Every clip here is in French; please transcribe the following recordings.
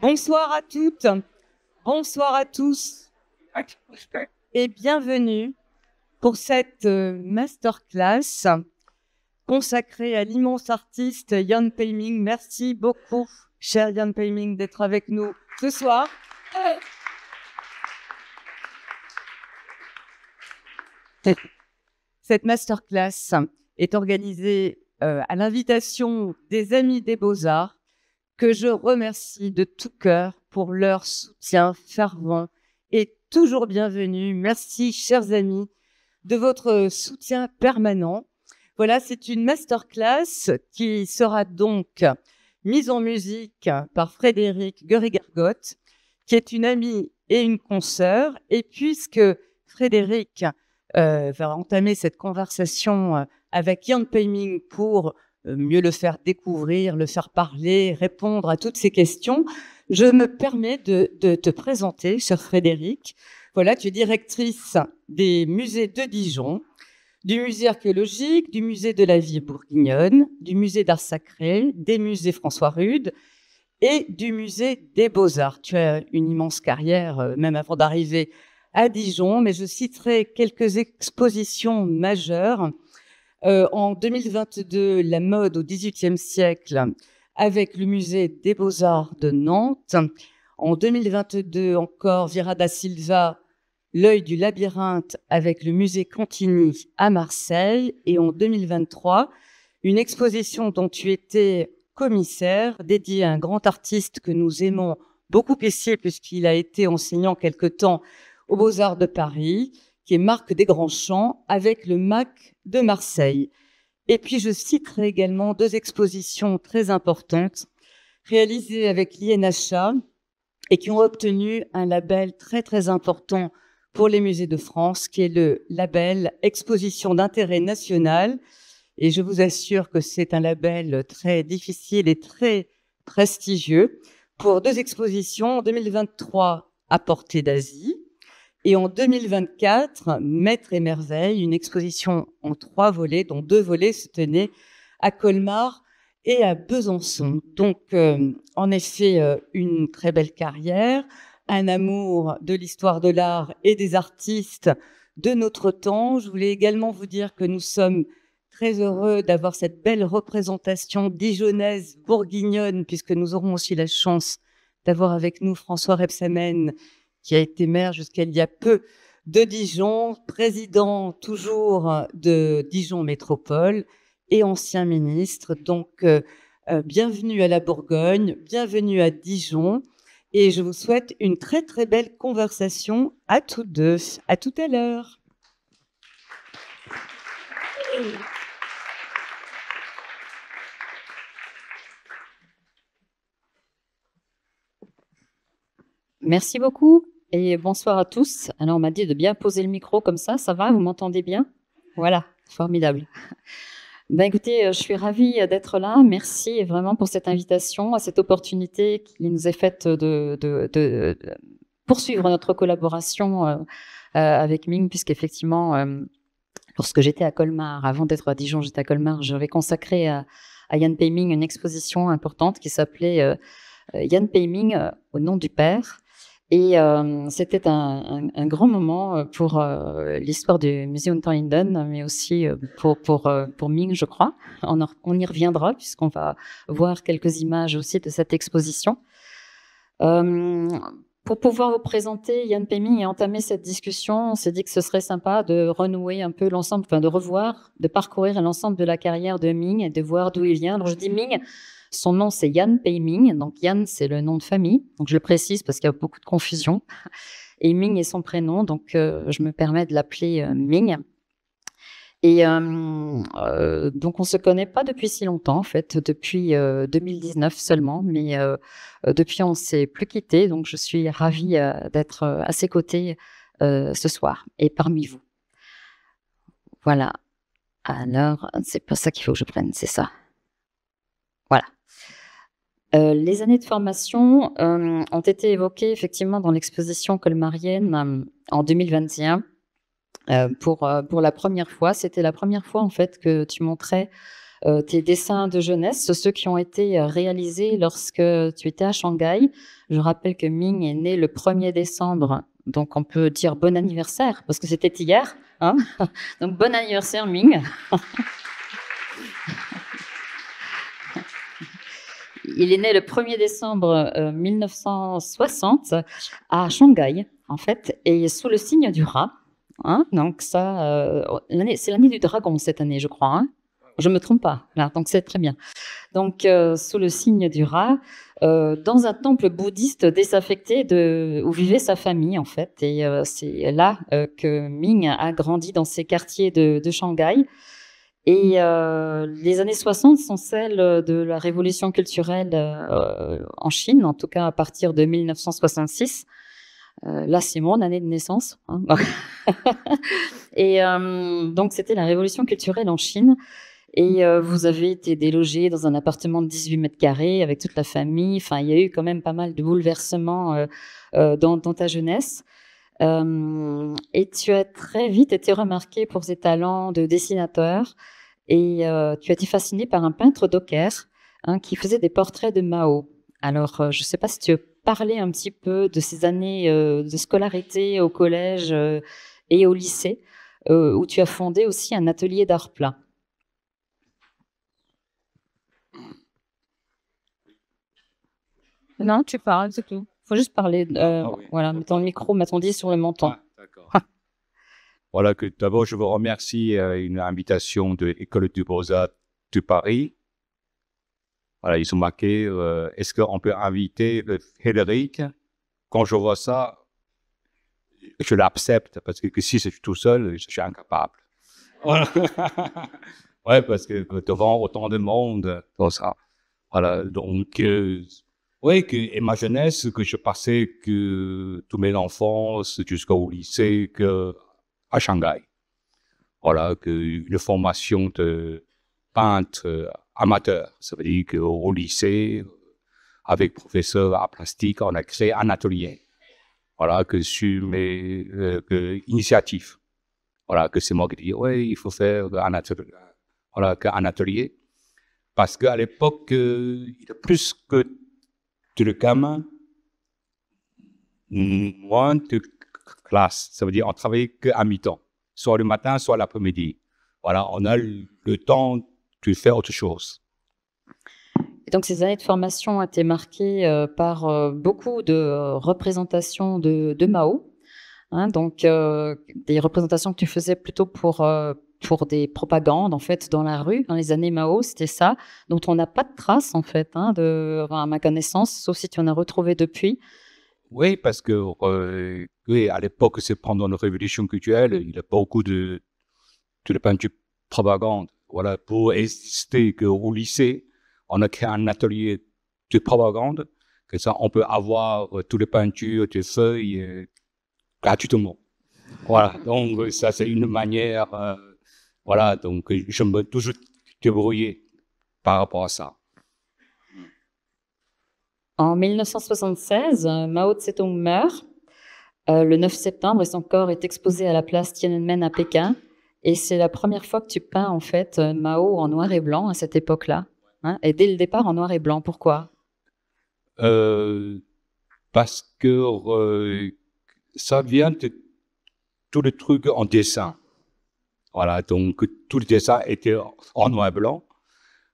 Bonsoir à toutes, bonsoir à tous et bienvenue pour cette masterclass consacrée à l'immense artiste Jan Peiming. Merci beaucoup, cher Jan Peiming, d'être avec nous ce soir. Cette masterclass est organisée à l'invitation des Amis des Beaux-Arts, que je remercie de tout cœur pour leur soutien fervent et toujours bienvenu. Merci, chers amis, de votre soutien permanent. Voilà, c'est une masterclass qui sera donc mise en musique par Frédéric Guerigargot, qui est une amie et une consoeur. Et puisque Frédéric va entamer cette conversation avec Jan Peiming pour mieux le faire découvrir, le faire parler, répondre à toutes ces questions, je me permets de te présenter, cher Frédéric. Voilà, tu es directrice des musées de Dijon, du musée archéologique, du musée de la vie bourguignonne, du musée d'art sacré, des musées François Rude et du musée des Beaux-Arts. Tu as une immense carrière, même avant d'arriver à Dijon, mais je citerai quelques expositions majeures. En 2022, la mode au XVIIIe siècle avec le musée des Beaux-Arts de Nantes. En 2022 encore, Vieira da Silva, l'œil du labyrinthe avec le musée Contini à Marseille. Et en 2023, une exposition dont tu étais commissaire, dédiée à un grand artiste que nous aimons beaucoup ici, puisqu'il a été enseignant quelque temps aux Beaux-Arts de Paris, qui est Marc Desgrands-Champs, avec le MAC de Marseille. Et puis, je citerai également deux expositions très importantes réalisées avec l'INHA et qui ont obtenu un label très, très important pour les musées de France, qui est le label Exposition d'intérêt national. Et je vous assure que c'est un label très difficile et très prestigieux pour deux expositions. En 2023, à Portée d'Asie, et en 2024, Maître et Merveille, une exposition en 3 volets, dont 2 volets se tenaient à Colmar et à Besançon. Donc, en effet, une très belle carrière, un amour de l'histoire de l'art et des artistes de notre temps. Je voulais également vous dire que nous sommes très heureux d'avoir cette belle représentation dijonnaise, bourguignonne, puisque nous aurons aussi la chance d'avoir avec nous François Rebsamen, qui a été maire jusqu'à il y a peu de Dijon, président toujours de Dijon Métropole et ancien ministre. Donc, bienvenue à la Bourgogne, bienvenue à Dijon. Et je vous souhaite une très, très belle conversation à toutes deux. À tout à l'heure. Merci beaucoup et bonsoir à tous. Alors, on m'a dit de bien poser le micro comme ça va? Vous m'entendez bien? Voilà, formidable. Ben, écoutez, je suis ravie d'être là. Merci vraiment pour cette invitation, à cette opportunité qui nous est faite de poursuivre notre collaboration avec Ming, puisqu'effectivement, lorsque j'étais à Colmar, avant d'être à Dijon, j'étais à Colmar, j'avais consacré à Jan Peiming une exposition importante qui s'appelait Jan Peiming au nom du Père. Et c'était un grand moment pour l'histoire du musée Unterlinden, mais aussi pour Ming, je crois. On y reviendra puisqu'on va voir quelques images aussi de cette exposition. Pour pouvoir vous présenter Jan Peiming et entamer cette discussion, on s'est dit que ce serait sympa de renouer un peu l'ensemble, enfin de revoir, de parcourir l'ensemble de la carrière de Ming et de voir d'où il vient. Alors je dis Ming, son nom c'est Jan Peiming, donc Jan c'est le nom de famille, donc je le précise parce qu'il y a beaucoup de confusion, et Ming est son prénom, donc je me permets de l'appeler Ming. Et donc on se connaît pas depuis si longtemps en fait, depuis 2019 seulement, mais depuis on s'est plus quitté, donc je suis ravie d'être à ses côtés ce soir et parmi vous. Voilà. Alors c'est pas ça qu'il faut que je prenne, c'est ça. Voilà. Les années de formation ont été évoquées effectivement dans l'exposition colmarienne en 2021. Pour la première fois, c'était la première fois en fait que tu montrais tes dessins de jeunesse, ceux qui ont été réalisés lorsque tu étais à Shanghai. Je rappelle que Ming est né le 1er décembre, donc on peut dire bon anniversaire, parce que c'était hier. Hein. Donc bon anniversaire Ming. Il est né le 1er décembre 1960 à Shanghai, en fait, et sous le signe du rat. Hein, donc ça, c'est l'année du dragon cette année, je crois. Hein. Je me trompe pas. Là, donc c'est très bien. Donc sous le signe du rat, dans un temple bouddhiste désaffecté où vivait sa famille en fait. Et c'est là que Ming a grandi dans ces quartiers de Shanghai. Et les années 60 sont celles de la révolution culturelle en Chine, en tout cas à partir de 1966. Là, c'est mon année de naissance. Hein. Et donc, c'était la révolution culturelle en Chine. Et vous avez été délogé dans un appartement de 18 mètres carrés avec toute la famille. Enfin, il y a eu quand même pas mal de bouleversements dans ta jeunesse. Et tu as très vite été remarqué pour tes talents de dessinateur. Et tu as été fasciné par un peintre docker qui faisait des portraits de Mao. Alors, je ne sais pas si tu veux parler un petit peu de ces années de scolarité au collège et au lycée, où tu as fondé aussi un atelier d'art plat. Non, tu parles, c'est tout. Il faut juste parler. Oui. Voilà, mets ton micro, mets ton disque sur le menton. Ah, d'accord. Voilà, que d'abord, je vous remercie une invitation de l'École des Beaux-Arts de Paris. Voilà, ils sont marqués. Est-ce qu'on peut inviter Frédéric? Quand je vois ça, je l'accepte parce que si je suis tout seul, je suis incapable. Voilà. Ouais, parce que devant autant de monde, tout ça. Voilà, donc, oui, et ma jeunesse, que je passais que toute mes enfances jusqu'au lycée à Shanghai. Voilà, une formation de peintre amateur. Ça veut dire qu'au lycée, avec professeur art plastique, on a créé un atelier. Voilà, que sur mes initiatives. Voilà, que c'est moi qui dis, oui, il faut faire un atelier. Voilà, un atelier. Parce qu'à l'époque, il y a plus que de gamin, moins de classe. Ça veut dire on travaille qu'à mi-temps, soit le matin, soit l'après-midi. Voilà, on a le temps de faire autre chose. Et donc, ces années de formation ont été marquées par beaucoup de représentations de Mao. Hein, donc, des représentations que tu faisais plutôt pour des propagandes, en fait, dans la rue. Dans les années Mao, c'était ça, dont on n'a pas de traces, en fait, à ma connaissance, sauf si tu en as retrouvé depuis. Oui, parce que oui, à l'époque, c'est pendant la révolution culturelle, il y a beaucoup de peinture propagande. Voilà, pour exister qu'au lycée, on a créé un atelier de propagande, que ça, on peut avoir toutes les peintures, des feuilles, gratuitement. Voilà, donc ça, c'est une manière, voilà, donc je me toujours débrouiller par rapport à ça. En 1976, Mao Tse-tung meurt. Le 9 septembre, et son corps est exposé à la place Tiananmen à Pékin. Et c'est la première fois que tu peins, en fait, Mao en noir et blanc à cette époque-là. Hein, et dès le départ, en noir et blanc. Pourquoi? Parce que ça vient de tous les trucs en dessin. Voilà, donc tous les dessins étaient en noir et blanc.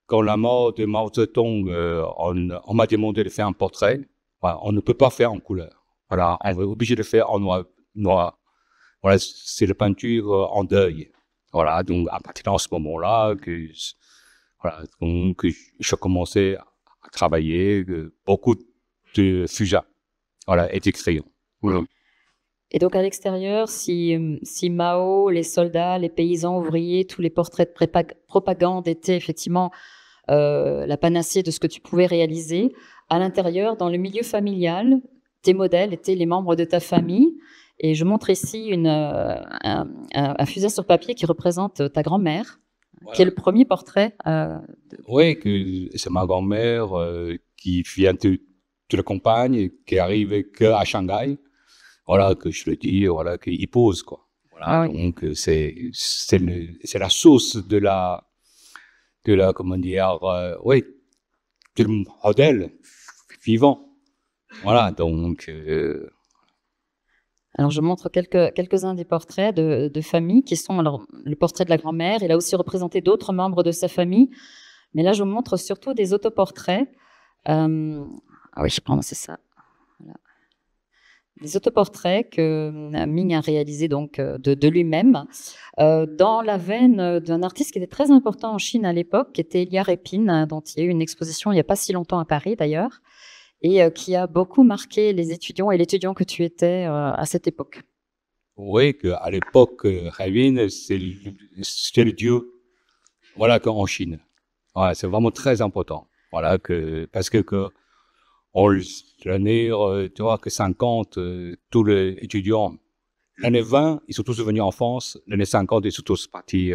Quand la mort de Mao Tse-tung, on m'a demandé de faire un portrait. Voilà, on ne peut pas faire en couleur. Voilà, on est obligé de faire en noir. Voilà, c'est la peinture en deuil. Voilà, donc à partir de ce moment-là, voilà, donc je commençais à travailler beaucoup de fusées, voilà, et des crayons. Voilà. Et donc à l'extérieur, si Mao, les soldats, les paysans ouvriers, tous les portraits de propagande étaient effectivement la panacée de ce que tu pouvais réaliser, à l'intérieur, dans le milieu familial, tes modèles étaient les membres de ta famille. Et je montre ici un fusain sur papier qui représente ta grand-mère, voilà, qui est le premier portrait. Oui, c'est ma grand-mère qui vient de la campagne, qui arrive à Shanghai. Voilà, que je le dis, voilà, qu'il pose, quoi. Voilà, ah oui. Donc, c'est la source de que là, comment dire, oui, c'est le modèle vivant. Voilà, donc. Alors, je montre quelques-uns des portraits de famille qui sont, alors, le portrait de la grand-mère. Il a aussi représenté d'autres membres de sa famille. Mais là, je vous montre surtout des autoportraits. Ah oui, je prends, c'est ça. Voilà. Des autoportraits que Ming a réalisés donc de lui-même dans la veine d'un artiste qui était très important en Chine à l'époque, qui était Elia Repin, dont il y a eu une exposition il n'y a pas si longtemps à Paris d'ailleurs, et qui a beaucoup marqué les étudiants et l'étudiant que tu étais à cette époque. Oui, qu'à l'époque, Repin, c'est le dieu, voilà, en Chine. Ouais, c'est vraiment très important. Voilà, parce que l'année, tu vois, que 50, tous les étudiants, l'année 20, ils sont tous venus en France, l'année 50, ils sont tous partis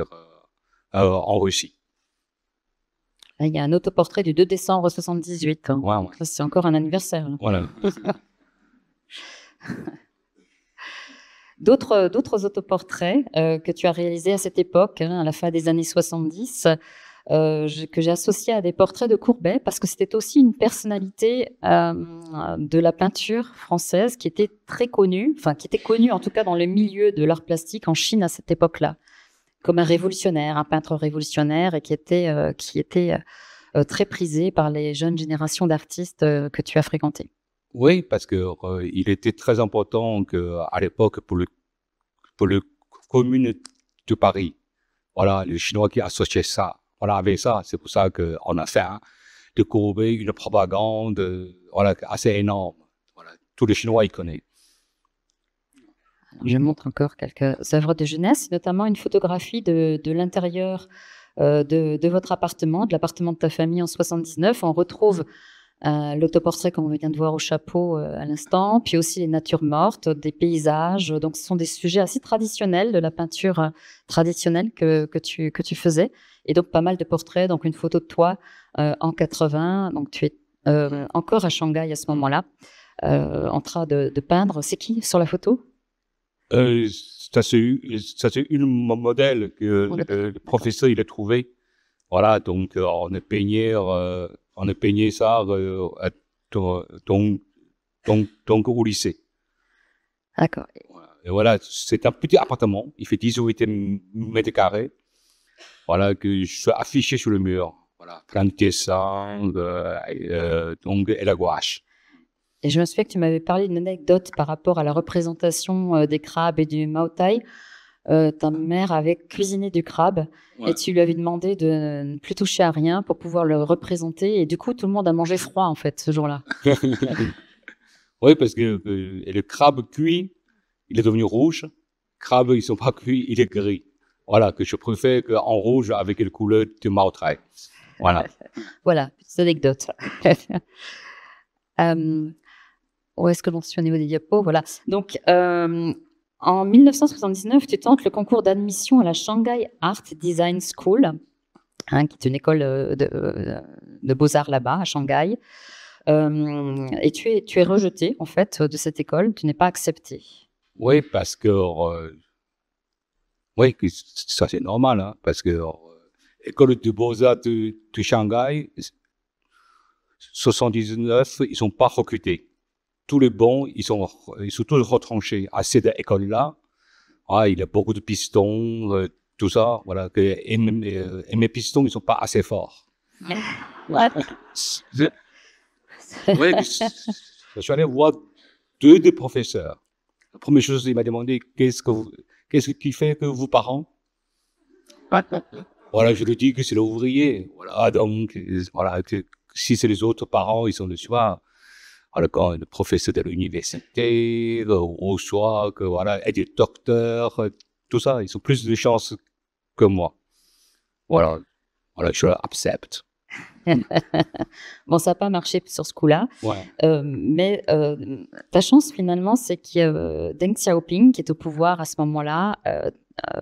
en Russie. Là, il y a un autoportrait du 2 décembre 78. Hein. Ouais. Ça, c'est encore un anniversaire. Là. Voilà. D'autres autoportraits que tu as réalisés à cette époque, hein, à la fin des années 70, que j'ai associé à des portraits de Courbet, parce que c'était aussi une personnalité de la peinture française qui était très connue, enfin qui était connue en tout cas dans le milieu de l'art plastique en Chine à cette époque-là, comme un révolutionnaire, un peintre révolutionnaire, et qui était très prisé par les jeunes générations d'artistes que tu as fréquentées. Oui, parce que il était très important à l'époque pour le commune de Paris. Voilà, les Chinois qui associaient ça. Voilà, avec ça, c'est pour ça qu'on a fait de Courbet une propagande voilà, assez énorme. Voilà, tous les Chinois, ils connaissent. Je montre encore quelques œuvres de jeunesse, notamment une photographie de l'intérieur de votre appartement, de l'appartement de ta famille en 79. On retrouve l'autoportrait qu'on vient de voir au chapeau à l'instant, puis aussi les natures mortes, des paysages. Donc, ce sont des sujets assez traditionnels de la peinture traditionnelle que tu faisais. Et donc, pas mal de portraits. Donc, une photo de toi en 80. Donc, tu es encore à Shanghai à ce moment-là, en train de peindre. C'est qui sur la photo ? Ça, c'est une modèle que le professeur il a trouvé. Voilà, donc on a peigné ça donc au lycée. D'accord. Et voilà, c'est un petit appartement. Il fait 18 mètres carrés. Voilà, que je suis affiché sur le mur. Voilà, plein de dessins, donc et la gouache. Et je me souviens que tu m'avais parlé d'une anecdote par rapport à la représentation des crabes et du Mao Tai. Ta mère avait cuisiné du crabe et tu lui avais demandé de ne plus toucher à rien pour pouvoir le représenter. Et du coup, tout le monde a mangé froid, en fait, ce jour-là. Oui, parce que le crabe cuit, il est devenu rouge. Crabe, ils ne sont pas cuits, il est gris. Voilà, que je préfère en rouge avec le couleur du Mao Tai. Voilà. Voilà, petite anecdote. Où est-ce que l'on suit au niveau des diapos ? Voilà. Donc, en 1979, tu tentes le concours d'admission à la Shanghai Art Design School, hein, qui est une école de beaux-arts là-bas, à Shanghai. Et tu es rejeté, en fait, de cette école. Tu n'es pas accepté. Oui, parce que... oui, ça c'est normal, hein, parce que l'école de beaux-arts de Shanghai, 79, ils ne sont pas recrutés. Tous les bons, ils sont tous retranchés. À cette école-là, il y a beaucoup de pistons, tout ça. Voilà, et mes pistons, ils ne sont pas assez forts. Ouais. Oui, je suis allé voir deux des professeurs. La première chose, il m'a demandé qu'est-ce qui fait que vos parents? Voilà, je lui dis que c'est l'ouvrier. Voilà, donc, voilà, que si c'est les autres parents, ils sont le soir. Alors, quand le professeur de l'université, au soir, que voilà, et des docteurs, tout ça, ils ont plus de chances que moi. Voilà, je l'accepte. Bon, ça n'a pas marché sur ce coup-là. Ouais. Mais ta chance, finalement, c'est que Deng Xiaoping, qui est au pouvoir à ce moment-là,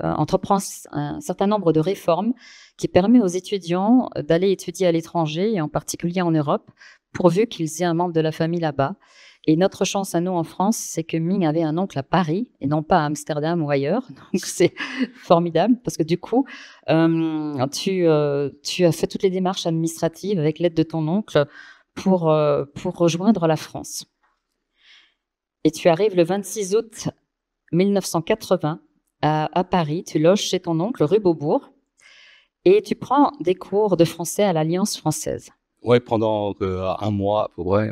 entreprend un certain nombre de réformes qui permet aux étudiants d'aller étudier à l'étranger, et en particulier en Europe, pourvu qu'ils aient un membre de la famille là-bas. Et notre chance à nous en France, c'est que Ming avait un oncle à Paris et non pas à Amsterdam ou ailleurs. Donc c'est formidable parce que du coup, tu as fait toutes les démarches administratives avec l'aide de ton oncle pour rejoindre la France. Et tu arrives le 26 août 1980 à Paris. Tu loges chez ton oncle rue Beaubourg et tu prends des cours de français à l'Alliance française. Ouais, pendant un mois, ouais.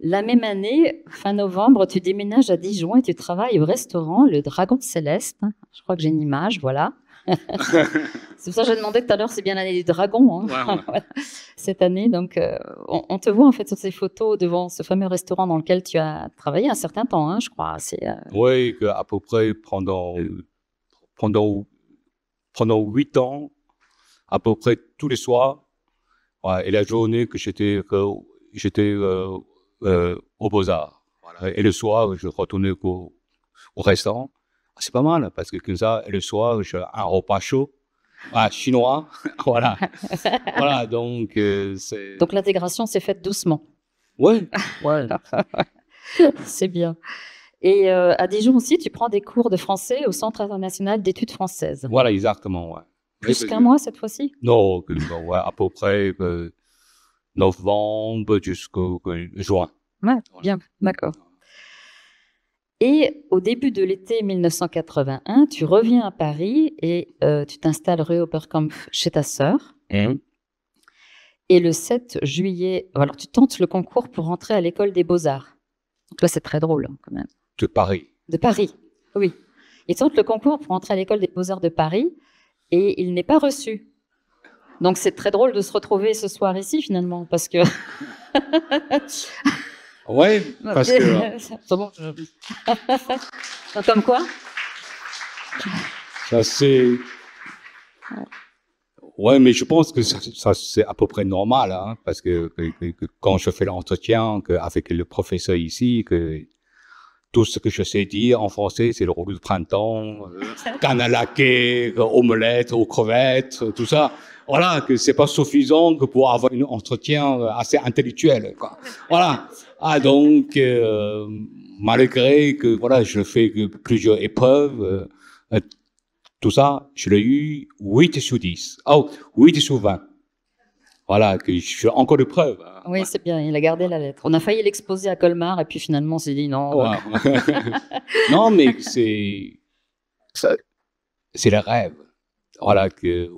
La même année, fin novembre, tu déménages à Dijon et tu travailles au restaurant Le Dragon Céleste. Je crois que j'ai une image, voilà. C'est pour ça que j'ai demandé tout à l'heure, c'est bien l'année du dragon. Hein. Ouais. Cette année, donc, on te voit en fait sur ces photos devant ce fameux restaurant dans lequel tu as travaillé un certain temps, hein, je crois. Oui, à peu près pendant 8 ans, à peu près tous les soirs. Ouais, et la journée que j'étais au Beaux-Arts. Voilà. Et le soir, je retournais au restaurant. C'est pas mal, parce que comme ça, et le soir, j'ai un repas chaud, chinois. Voilà. Voilà, donc c'est... Donc l'intégration s'est faite doucement. Ouais. C'est bien. Et à Dijon aussi, tu prends des cours de français au Centre international d'études françaises. Voilà, exactement, ouais. Plus qu'un mois cette fois-ci? Non, ouais, à peu près novembre jusqu'au juin. Ouais, bien, d'accord. Et au début de l'été 1981, tu reviens à Paris et tu t'installes rue Oberkampf chez ta sœur. Et le 7 juillet, alors tu tentes le concours pour rentrer à l'école des Beaux-Arts. Donc là, c'est très drôle hein, quand même. De Paris. De Paris, oui. Il tente le concours pour rentrer à l'école des Beaux-Arts de Paris et il n'est pas reçu. Donc c'est très drôle de se retrouver ce soir ici finalement parce que... Ouais, parce que... C'est bon. Comme quoi? Ça c'est... Ouais, mais je pense que ça c'est à peu près normal, hein, parce que quand je fais l'entretien avec le professeur ici, que tout ce que je sais dire en français, c'est le rôle du printemps, canne à laquer, omelette aux crevettes, tout ça. Voilà, que c'est pas suffisant que pour avoir un entretien assez intellectuel, quoi. Voilà. Donc, malgré que, voilà, je fais plusieurs épreuves, tout ça, je l'ai eu 8 sur 10. Oh, 8 sur 20. Voilà, que je suis encore de preuve. Hein. Oui, c'est bien, il a gardé la lettre. On a failli l'exposer à Colmar et puis finalement on s'est dit non. Ouais. Non, mais c'est le rêve. Voilà,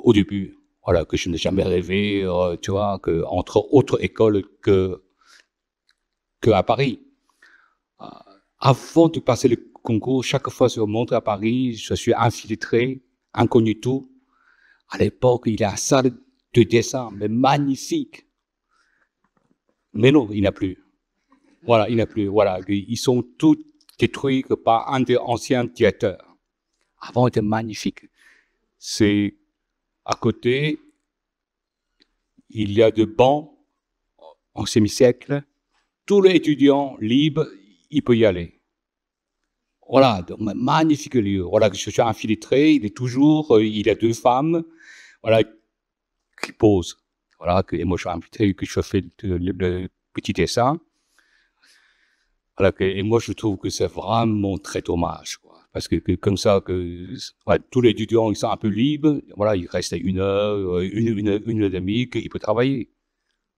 au début, voilà, que je n'ai jamais rêvé, tu vois, entre autres écoles à Paris. Avant de passer le concours, chaque fois que je monte à Paris, je suis infiltré, incognito. À l'époque, il y a une salle de dessin, mais magnifique. Mais non, il n'y a plus. Voilà, il n'y a plus. Voilà, ils sont tous détruits par un des anciens directeurs. Avant, c'était magnifique. C'est à côté, il y a des bancs en semi-siècle. Tous les étudiants libres, ils peuvent y aller. Voilà, donc magnifique lieu. Voilà, je suis infiltré. Il y a 2 femmes, voilà, qui posent. Voilà, et moi je suis infiltré, que je fais le petit dessin. Voilà, et moi je trouve que c'est vraiment très dommage, quoi. Parce que comme ça, voilà, tous les étudiants ils sont un peu libres. Voilà, il reste 1 heure, une heure et demie qu'ils peuvent travailler.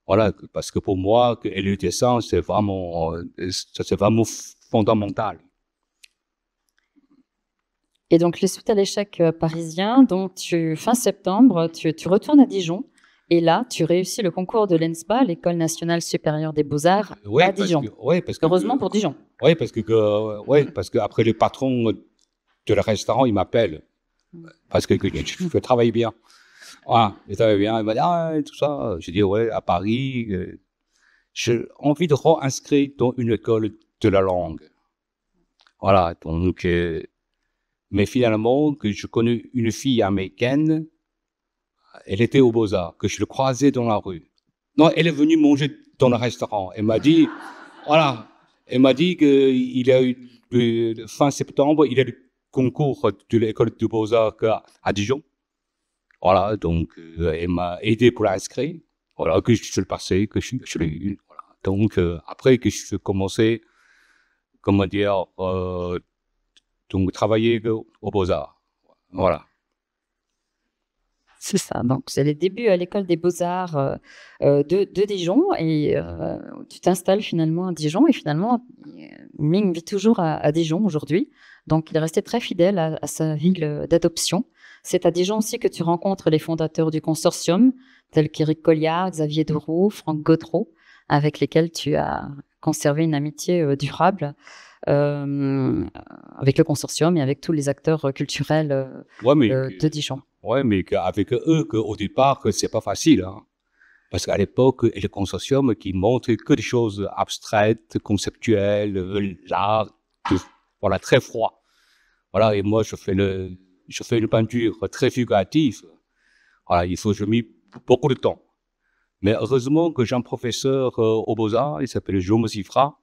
Voilà, parce que pour moi, le dessin c'est vraiment fondamental. Et donc, suite à l'échec parisien, donc fin septembre, tu retournes à Dijon. Et là, tu réussis le concours de l'ENSPA, l'École nationale supérieure des beaux-arts, à Dijon. Parce que, heureusement pour Dijon. Oui, parce que après le patron de le restaurant, il m'appelle. Parce que je travaille bien. Voilà, je travaille bien. Il m'a dit, tout ça. Je dis, ouais, à Paris, j'ai envie de réinscrire dans une école de la langue. Voilà, donc... mais finalement, que je connais une fille américaine, elle était au Beaux-Arts, que je le croisais dans la rue. Non, elle est venue manger dans le restaurant. Elle m'a dit, voilà, elle m'a dit qu'il a eu, fin septembre, il y a le concours de l'école de Beaux-Arts à Dijon. Voilà, donc elle m'a aidé pour l'inscrire. Voilà, que je le passais, que je l'ai eu. Voilà. Donc, après que je commençais, comment dire, donc travailler au Beaux-Arts. Voilà. C'est ça. Donc, c'est les débuts à l'école des Beaux-Arts de Dijon. Et tu t'installes finalement à Dijon. Et finalement, Ming vit toujours à Dijon aujourd'hui. Donc, il est resté très fidèle à sa ville d'adoption. C'est à Dijon aussi que tu rencontres les fondateurs du consortium, tels qu'Éric Colliard, Xavier Doroux, Franck Gaudreau, avec lesquels tu as conservé une amitié durable avec le consortium et avec tous les acteurs culturels de Dijon. Oui, mais avec eux, au départ, c'est pas facile. Hein. Parce qu'à l'époque, le consortium qui montre que des choses abstraites, conceptuelles, l'art, voilà, très froid. Voilà, et moi, je fais une peinture très figurative. Voilà, je mets beaucoup de temps. Mais heureusement que j'ai un professeur au Beaux-Arts, il s'appelle Jaume Sifra.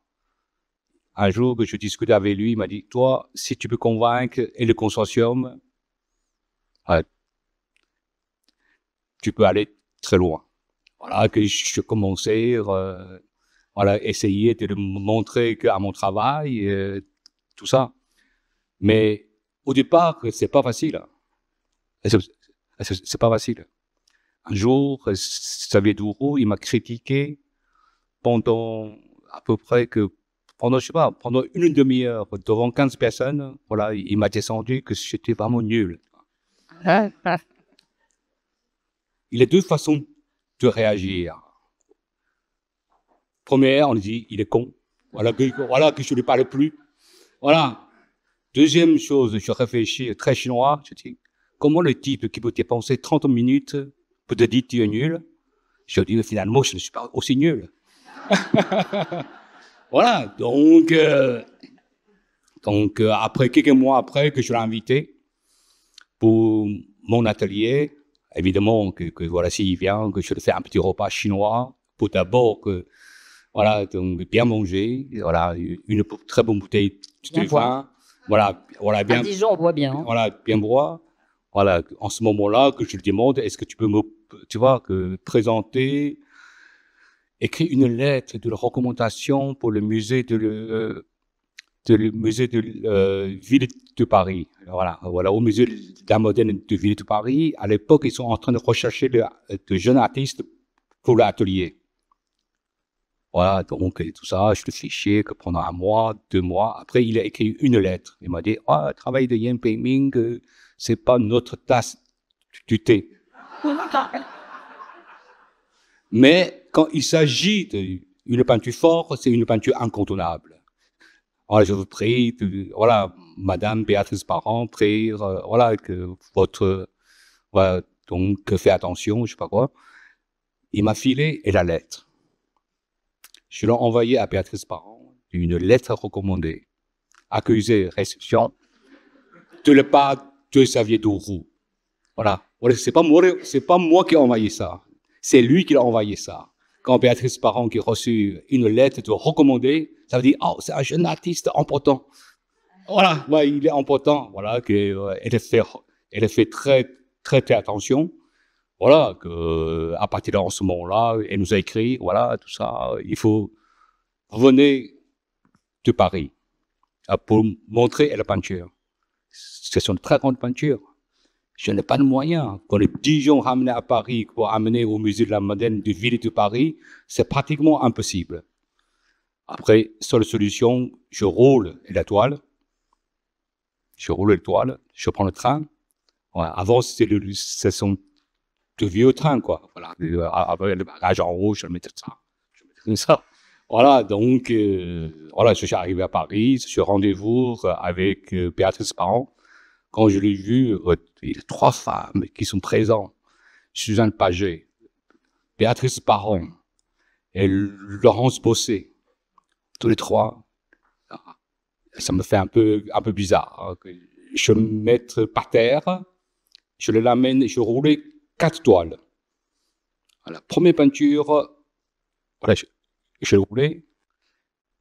Un jour que je discutais avec lui, il m'a dit, toi, si tu peux convaincre et le consortium, tu peux aller très loin. Voilà, que je commençais, voilà, essayer de montrer à mon travail, tout ça. Mais au départ, c'est pas facile. C'est pas facile. Un jour, Xavier Doroux, il m'a critiqué pendant à peu près pendant une demi-heure, devant 15 personnes, voilà, il m'a descendu que j'étais vraiment nul. Il y a deux façons de réagir. Première, on dit, il est con. Voilà que je ne lui parle plus. Voilà. Deuxième chose, je réfléchis très chinois. Je dis, comment le type qui peut dépenser 30 minutes peut te dire tu es nul? Je dis, finalement, je ne suis pas aussi nul. Voilà. Donc, après, quelques mois après que je l'ai invité pour mon atelier, évidemment, que voilà, s'il vient, que je le fais un petit repas chinois, pour d'abord voilà, donc bien manger, voilà, une très bonne bouteille de vin, voilà, bien. À Dijon, on boit bien. Hein. Voilà, bien boire. Voilà, en ce moment-là, que je lui demande, est-ce que tu peux présenter, écrire une lettre de recommandation pour le musée de Ville de Paris. Voilà, au musée d'art moderne de Ville de Paris. À l'époque, ils sont en train de rechercher de jeunes artistes pour l'atelier. Voilà, donc tout ça, je le fichier que pendant 1 mois, 2 mois. Après, il a écrit une lettre. Il m'a dit, le travail de Yan Pei-Ming, c'est pas notre tasse du thé. Mais quand il s'agit d'une peinture forte, c'est une peinture incontournable. Voilà, je vous prie, voilà, Madame Béatrice Parent, prie, voilà, que voilà, donc, faites attention, je sais pas quoi. Il m'a filé la lettre. Je l'ai envoyé à Béatrice Parent, une lettre recommandée, accusée réception, de la part de Xavier Doroux. Voilà, c'est pas moi qui ai envoyé ça, c'est lui qui a envoyé ça. Quand Béatrice Parent qui a reçu une lettre de recommandée, ça veut dire, c'est un jeune artiste important. Voilà, ouais, il est important. Voilà, elle a fait très, très, très attention. Voilà, à partir de ce moment-là, elle nous a écrit, voilà, tout ça, il faut venir de Paris pour montrer la peinture. C'est une très grande peinture. Je n'ai pas de moyens. Quand les Dijon ramenés à Paris pour amener au musée de la moderne de Ville de Paris, c'est pratiquement impossible. Après, seule solution, je roule la toile. Je prends le train. Ouais, avant, ce sont de vieux trains, quoi. Voilà. Avec le bagage en haut, je mettais ça. Voilà, donc, voilà, je suis arrivé à Paris, je suis rendez-vous avec Béatrice Parent. Quand je l'ai vu, il y a 3 femmes qui sont présentes. Suzanne Paget, Béatrice Parent et Laurence Bosset. Tous les 3. Ça me fait un peu bizarre. Hein, que je me mette par terre, je l'amène, je roulais 4 toiles. La première peinture, voilà, je roulais.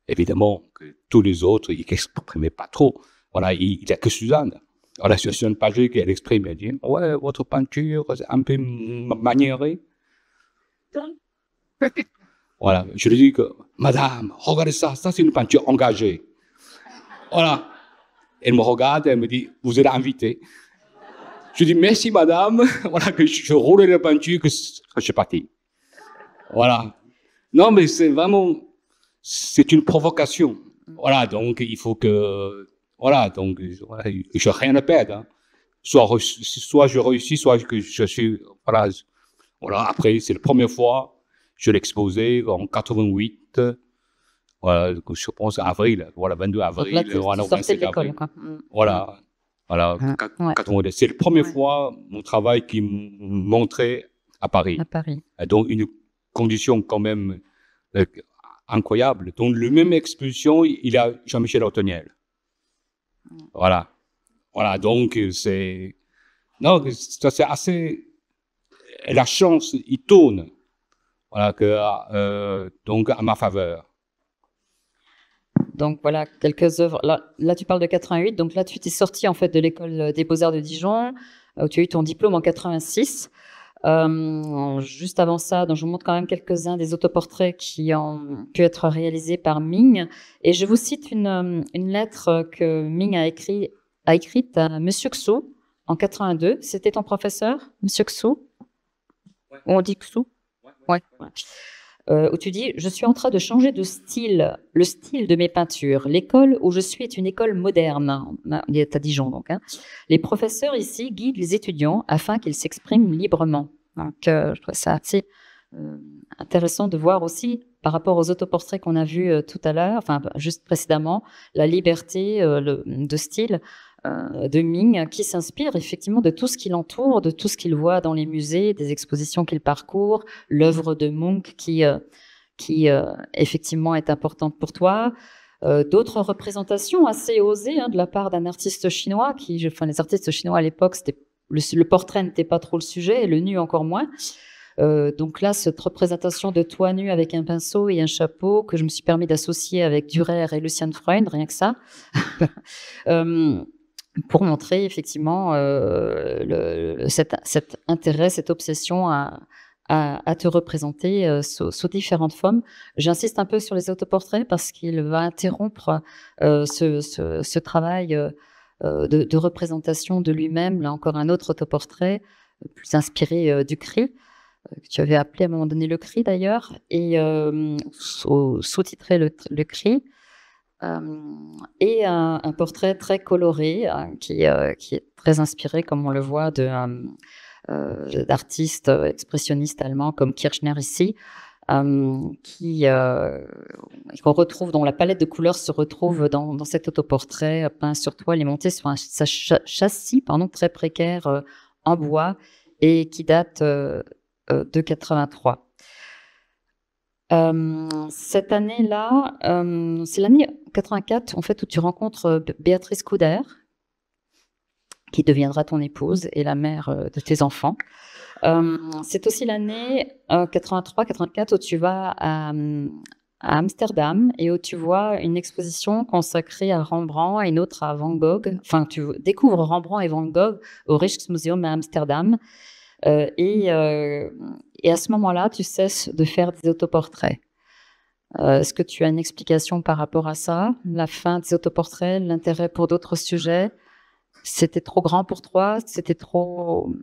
Évidemment, que tous les autres, ils n'exprimaient pas trop. Voilà, il n'y a que Suzanne. Voilà, Suzanne Paget qui elle exprime, elle dit, ouais, votre peinture, c'est un peu maniérée. Voilà, je lui dis que, madame, regardez ça, ça c'est une peinture engagée. Voilà. Elle me regarde, elle me dit, vous êtes invitée. Je dis, merci madame. Voilà, que je roule la peinture, que je suis parti. Voilà. Non, mais c'est vraiment, c'est une provocation. Voilà, donc il faut que, voilà, donc voilà, je n'ai rien à perdre. Hein. Soit je réussis, soit que je suis, voilà. Voilà, après, c'est la première fois, je l'ai exposé en 88. Voilà, je pense avril, voilà, 22 avril. Donc là, voilà, tu sortais de l'école, quoi. Voilà, voilà, Ouais. 82. C'est la première fois mon travail qui montrait à Paris. À Paris. Donc, une condition quand même incroyable. Donc, le même exposition, il a Jean-Michel Ortoniel. Voilà. Voilà, donc, c'est... Non, ça c'est assez... Et la chance, il tourne. Voilà, donc, à ma faveur. Donc voilà, quelques œuvres. Là, tu parles de 88. Donc là, tu t'es sorti en fait de l'école des Beaux-Arts de Dijon, où tu as eu ton diplôme en 86. Juste avant ça, donc je vous montre quand même quelques-uns des autoportraits qui ont pu être réalisés par Ming. Et je vous cite une lettre que Ming a écrite à Monsieur Xu en 82. C'était ton professeur, Monsieur Xu? Ouais. On dit Xu? Ouais. Où tu dis « Je suis en train de changer de style, le style de mes peintures. L'école où je suis est une école moderne. » Il est à Dijon, donc. Hein. Les professeurs ici guident les étudiants afin qu'ils s'expriment librement. Donc, je trouve ça assez intéressant de voir aussi, par rapport aux autoportraits qu'on a vus tout à l'heure, enfin, juste précédemment, la liberté de style de Ming, qui s'inspire effectivement de tout ce qui l'entoure, de tout ce qu'il voit dans les musées, des expositions qu'il parcourt, l'œuvre de Munch qui effectivement est importante pour toi, d'autres représentations assez osées de la part d'un artiste chinois, les artistes chinois à l'époque, le portrait n'était pas trop le sujet, et le nu encore moins. Donc là, cette représentation de toi nu avec un pinceau et un chapeau que je me suis permis d'associer avec Dürer et Lucian Freund, rien que ça. Pour montrer effectivement cet intérêt, cette obsession à te représenter sous différentes formes. J'insiste un peu sur les autoportraits parce qu'il va interrompre ce travail de représentation de lui-même. Là encore un autre autoportrait plus inspiré du cri, que tu avais appelé à un moment donné le cri d'ailleurs, et sous-titré le cri. Et un portrait très coloré qui est très inspiré, comme on le voit, d'artistes expressionnistes allemands comme Kirchner ici, qu'on retrouve, dont la palette de couleurs se retrouve dans cet autoportrait peint sur toile et monté sur un châssis très précaire en bois et qui date de 83. Cette année-là, c'est l'année 84 en fait où tu rencontres Béatrice Couder, qui deviendra ton épouse et la mère de tes enfants. C'est aussi l'année 83-84 où tu vas à Amsterdam et où tu vois une exposition consacrée à Rembrandt et une autre à Van Gogh. Enfin, tu découvres Rembrandt et Van Gogh au Rijksmuseum à Amsterdam. Et à ce moment-là, tu cesses de faire des autoportraits. Est-ce que tu as une explication par rapport à ça? La fin des autoportraits, l'intérêt pour d'autres sujets? C'était trop grand pour toi? C'était trop...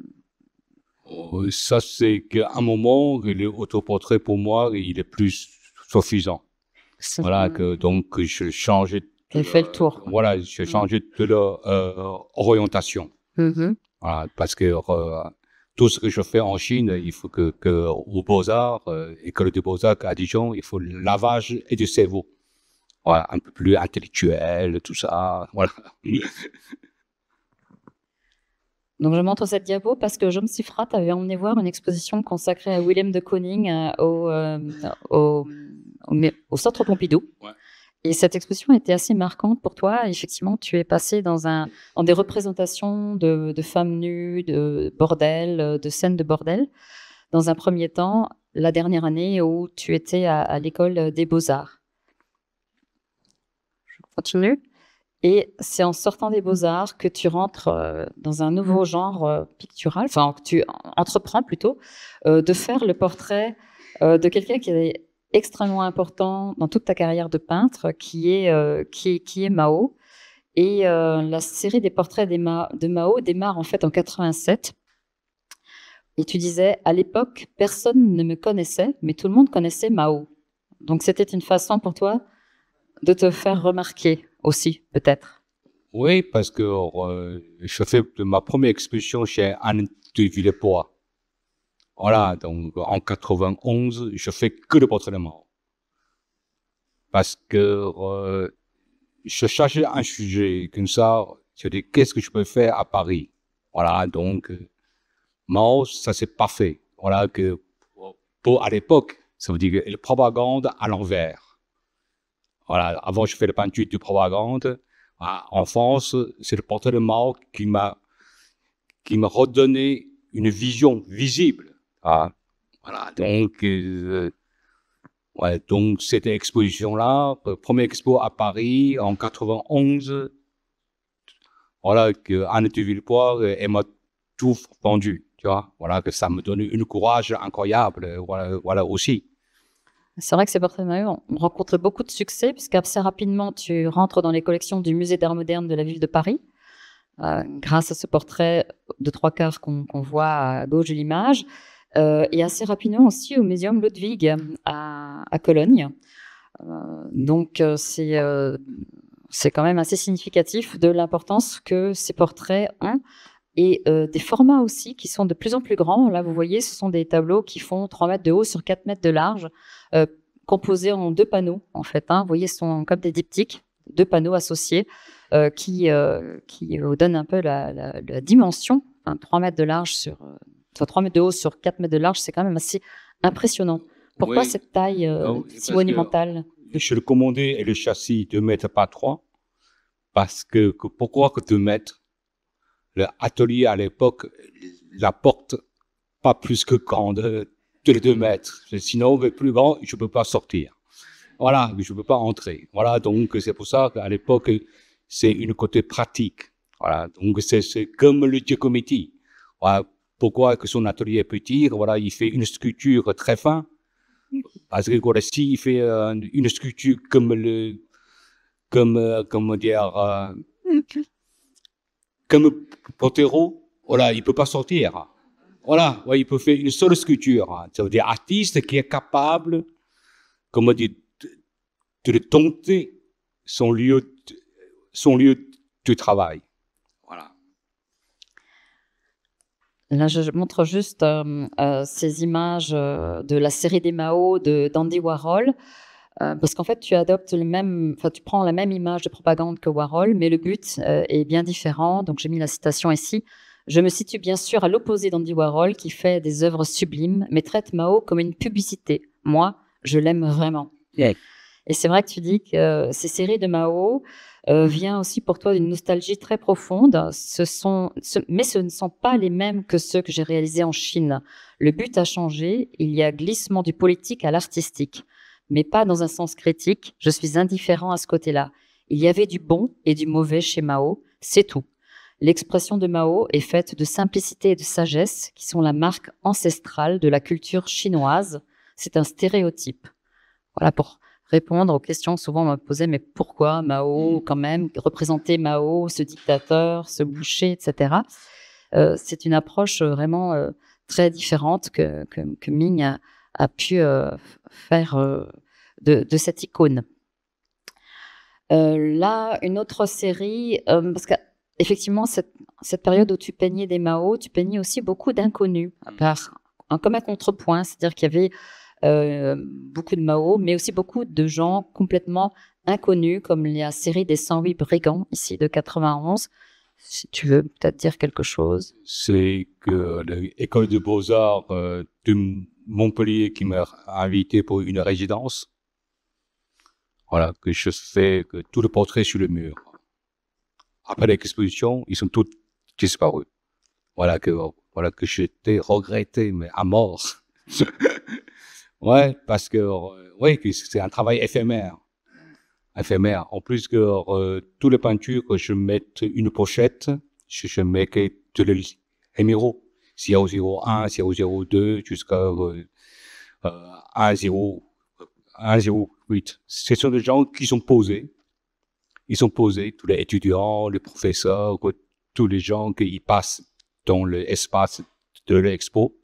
Ça, c'est qu'à un moment, l'autoportrait, pour moi, il est plus suffisant. Voilà, donc je changeais... Tu as fait le tour. Voilà, j'ai changé de l'orientation. Voilà, parce que... tout ce que je fais en Chine, il faut que aux Beaux-Arts, École des Beaux-Arts à Dijon, il faut le lavage et du cerveau. Voilà, un peu plus intellectuel, tout ça. Voilà. Donc, je montre cette diapo parce que Jaume Siffrat avait emmené voir une exposition consacrée à Willem de Kooning au Centre Pompidou. Ouais. Et cette exposition était assez marquante pour toi. Effectivement, tu es passé dans des représentations de femmes nues, de bordel, de scènes de bordel. Dans un premier temps, la dernière année où tu étais à l'école des Beaux-Arts. Je continue. Et c'est en sortant des Beaux-Arts que tu rentres dans un nouveau genre pictural, enfin, que tu entreprends plutôt, de faire le portrait de quelqu'un qui est extrêmement important dans toute ta carrière de peintre, qui est Mao. Et la série des portraits de Mao démarre en fait en 87. Et tu disais, à l'époque, personne ne me connaissait, mais tout le monde connaissait Mao. Donc c'était une façon pour toi de te faire remarquer aussi, peut-être. Oui, parce que je fais ma première exposition chez Anne de Villepoix. Voilà, donc en 91, je fais que le portrait de Mao. Parce que je cherchais un sujet comme ça, je dis qu'est-ce que je peux faire à Paris. Voilà, donc Mao, ça c'est parfait. Voilà, que pour à l'époque, ça veut dire que la propagande à l'envers. Voilà, avant je fais la peinture de propagande. Voilà, en France, c'est le portrait de Mao qui m'a redonné une vision visible. Ah, voilà, donc, ouais, donc cette exposition-là, première expo à Paris en 91, voilà, que Anne de Villepoix, elle m'a tout vendu, tu vois, voilà, que ça me donne une courage incroyable, voilà aussi. C'est vrai que ces portraits de Mao ont rencontré beaucoup de succès, puisqu'assez rapidement, tu rentres dans les collections du Musée d'art moderne de la ville de Paris, grâce à ce portrait de 3/4 qu'on voit à gauche de l'image. Et assez rapidement aussi au Muséum Ludwig à Cologne. Donc c'est quand même assez significatif de l'importance que ces portraits ont et des formats aussi qui sont de plus en plus grands. Là, vous voyez, ce sont des tableaux qui font 3 mètres de haut sur 4 mètres de large, composés en 2 panneaux en fait. Vous voyez, ce sont comme des diptyques, 2 panneaux associés qui donnent un peu la dimension. 3 mètres de large sur 3 mètres de haut sur 4 mètres de large, c'est quand même assez impressionnant. Pourquoi cette taille si monumentale? Je le commandais et le châssis 2 mètres par 3, parce que pourquoi que 2 mètres? L'atelier à l'époque, la porte pas plus que grande de 2 mètres. Sinon, plus grand, je peux pas sortir. Voilà, je peux pas entrer. Voilà, donc c'est pour ça qu'à l'époque, c'est une côté pratique. Voilà, donc c'est comme le Giacometti. Voilà. Pourquoi que son atelier est petit? Voilà, il fait une sculpture très fin. Parce que voilà, s'il fait une sculpture comme Potero, voilà, il peut pas sortir. Voilà, ouais, il peut faire une seule sculpture. Ça veut dire artiste qui est capable, comment dire, de dompter son lieu de travail. Voilà. Là, je montre juste ces images de la série des Mao d'Andy Warhol, parce qu'en fait, tu prends la même image de propagande que Warhol, mais le but est bien différent. Donc, j'ai mis la citation ici. Je me situe bien sûr à l'opposé d'Andy Warhol, qui fait des œuvres sublimes, mais traite Mao comme une publicité. Moi, je l'aime vraiment. Yeah. Et c'est vrai que tu dis que ces séries de Mao vient aussi pour toi d'une nostalgie très profonde. Mais ce ne sont pas les mêmes que ceux que j'ai réalisés en Chine. Le but a changé. Il y a glissement du politique à l'artistique, mais pas dans un sens critique. Je suis indifférent à ce côté-là. Il y avait du bon et du mauvais chez Mao, c'est tout. L'expression de Mao est faite de simplicité et de sagesse qui sont la marque ancestrale de la culture chinoise. C'est un stéréotype. Voilà pour répondre aux questions souvent on me posait, mais pourquoi Mao quand même, représenter Mao, ce dictateur, ce boucher, etc. C'est une approche vraiment très différente que Ming a pu faire de cette icône. Là, une autre série, parce qu'effectivement, cette période où tu peignais des Mao, tu peignais aussi beaucoup d'inconnus, comme un contrepoint, c'est-à-dire qu'il y avait beaucoup de Mao, mais aussi beaucoup de gens complètement inconnus, comme la série des 108 brigands, ici, de 91. Si tu veux peut-être dire quelque chose. C'est que l'école de beaux-arts de Montpellier qui m'a invité pour une résidence. Voilà, que je fais que tout le portrait sur le mur. Après l'exposition, ils sont tous disparus. Voilà que j'étais regretté, mais à mort. Ouais, parce que c'est un travail éphémère. En plus que toutes les peintures que je mets une pochette, je mets que les numéros, 001, 002, jusqu'à 1,08. Ce sont des gens qui sont posés. Ils sont posés, tous les étudiants, les professeurs, tous les gens qui passent dans l'espace de l'expo.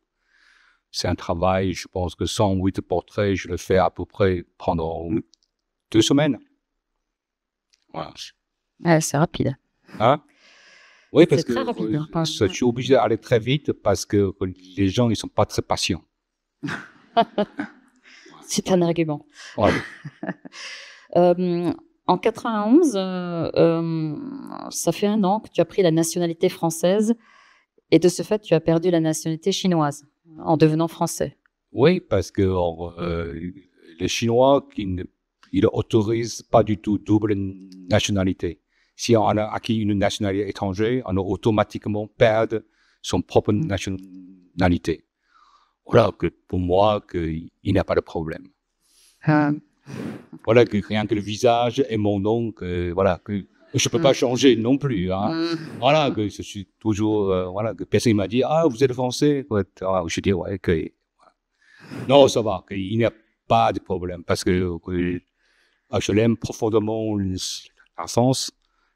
C'est un travail, je pense que 108 portraits, je le fais à peu près pendant 2 semaines. Voilà. C'est rapide. Hein? Oui, parce C'est très rapide, que je suis obligé d'aller très vite parce que les gens, ils sont pas très patients. C'est un argument. Voilà. En 91, ça fait 1 an que tu as pris la nationalité française et de ce fait, tu as perdu la nationalité chinoise en devenant français. Oui, parce que les Chinois, ils n'autorisent pas du tout double nationalité. Si on a acquis une nationalité étrangère, on a automatiquement perdu son propre nationalité. Voilà, que pour moi, il n'y a pas de problème. Voilà, que rien que le visage et mon nom, que je peux pas changer non plus. Hein. Voilà, que je suis toujours, voilà, que personne m'a dit, ah, vous êtes français. Je dis, ouais, que non, ça va, qu'il n'y a pas de problème parce que je l'aime profondément la France.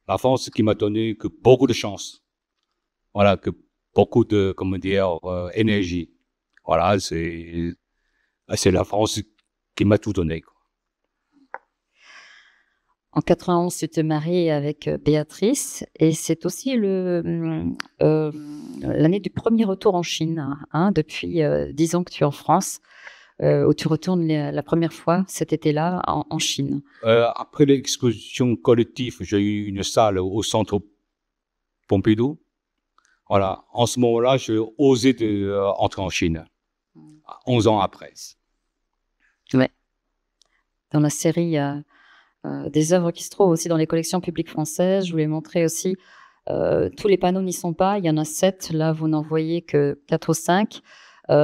La France qui m'a donné que beaucoup de chance. Voilà, que beaucoup de, comment dire, énergie. Voilà, c'est la France qui m'a tout donné, quoi. En 91, tu te maries avec Béatrice et c'est aussi l'année du premier retour en Chine, hein, depuis 10 ans que tu es en France, où tu retournes la première fois cet été-là en Chine. Après l'exposition collective, j'ai eu une salle au centre Pompidou. Voilà, en ce moment-là, j'ai osé entrer en Chine, 11 ans après. Ouais. Dans la série des œuvres qui se trouvent aussi dans les collections publiques françaises, je voulais montrer aussi, tous les panneaux n'y sont pas, il y en a 7, là vous n'en voyez que 4 ou 5.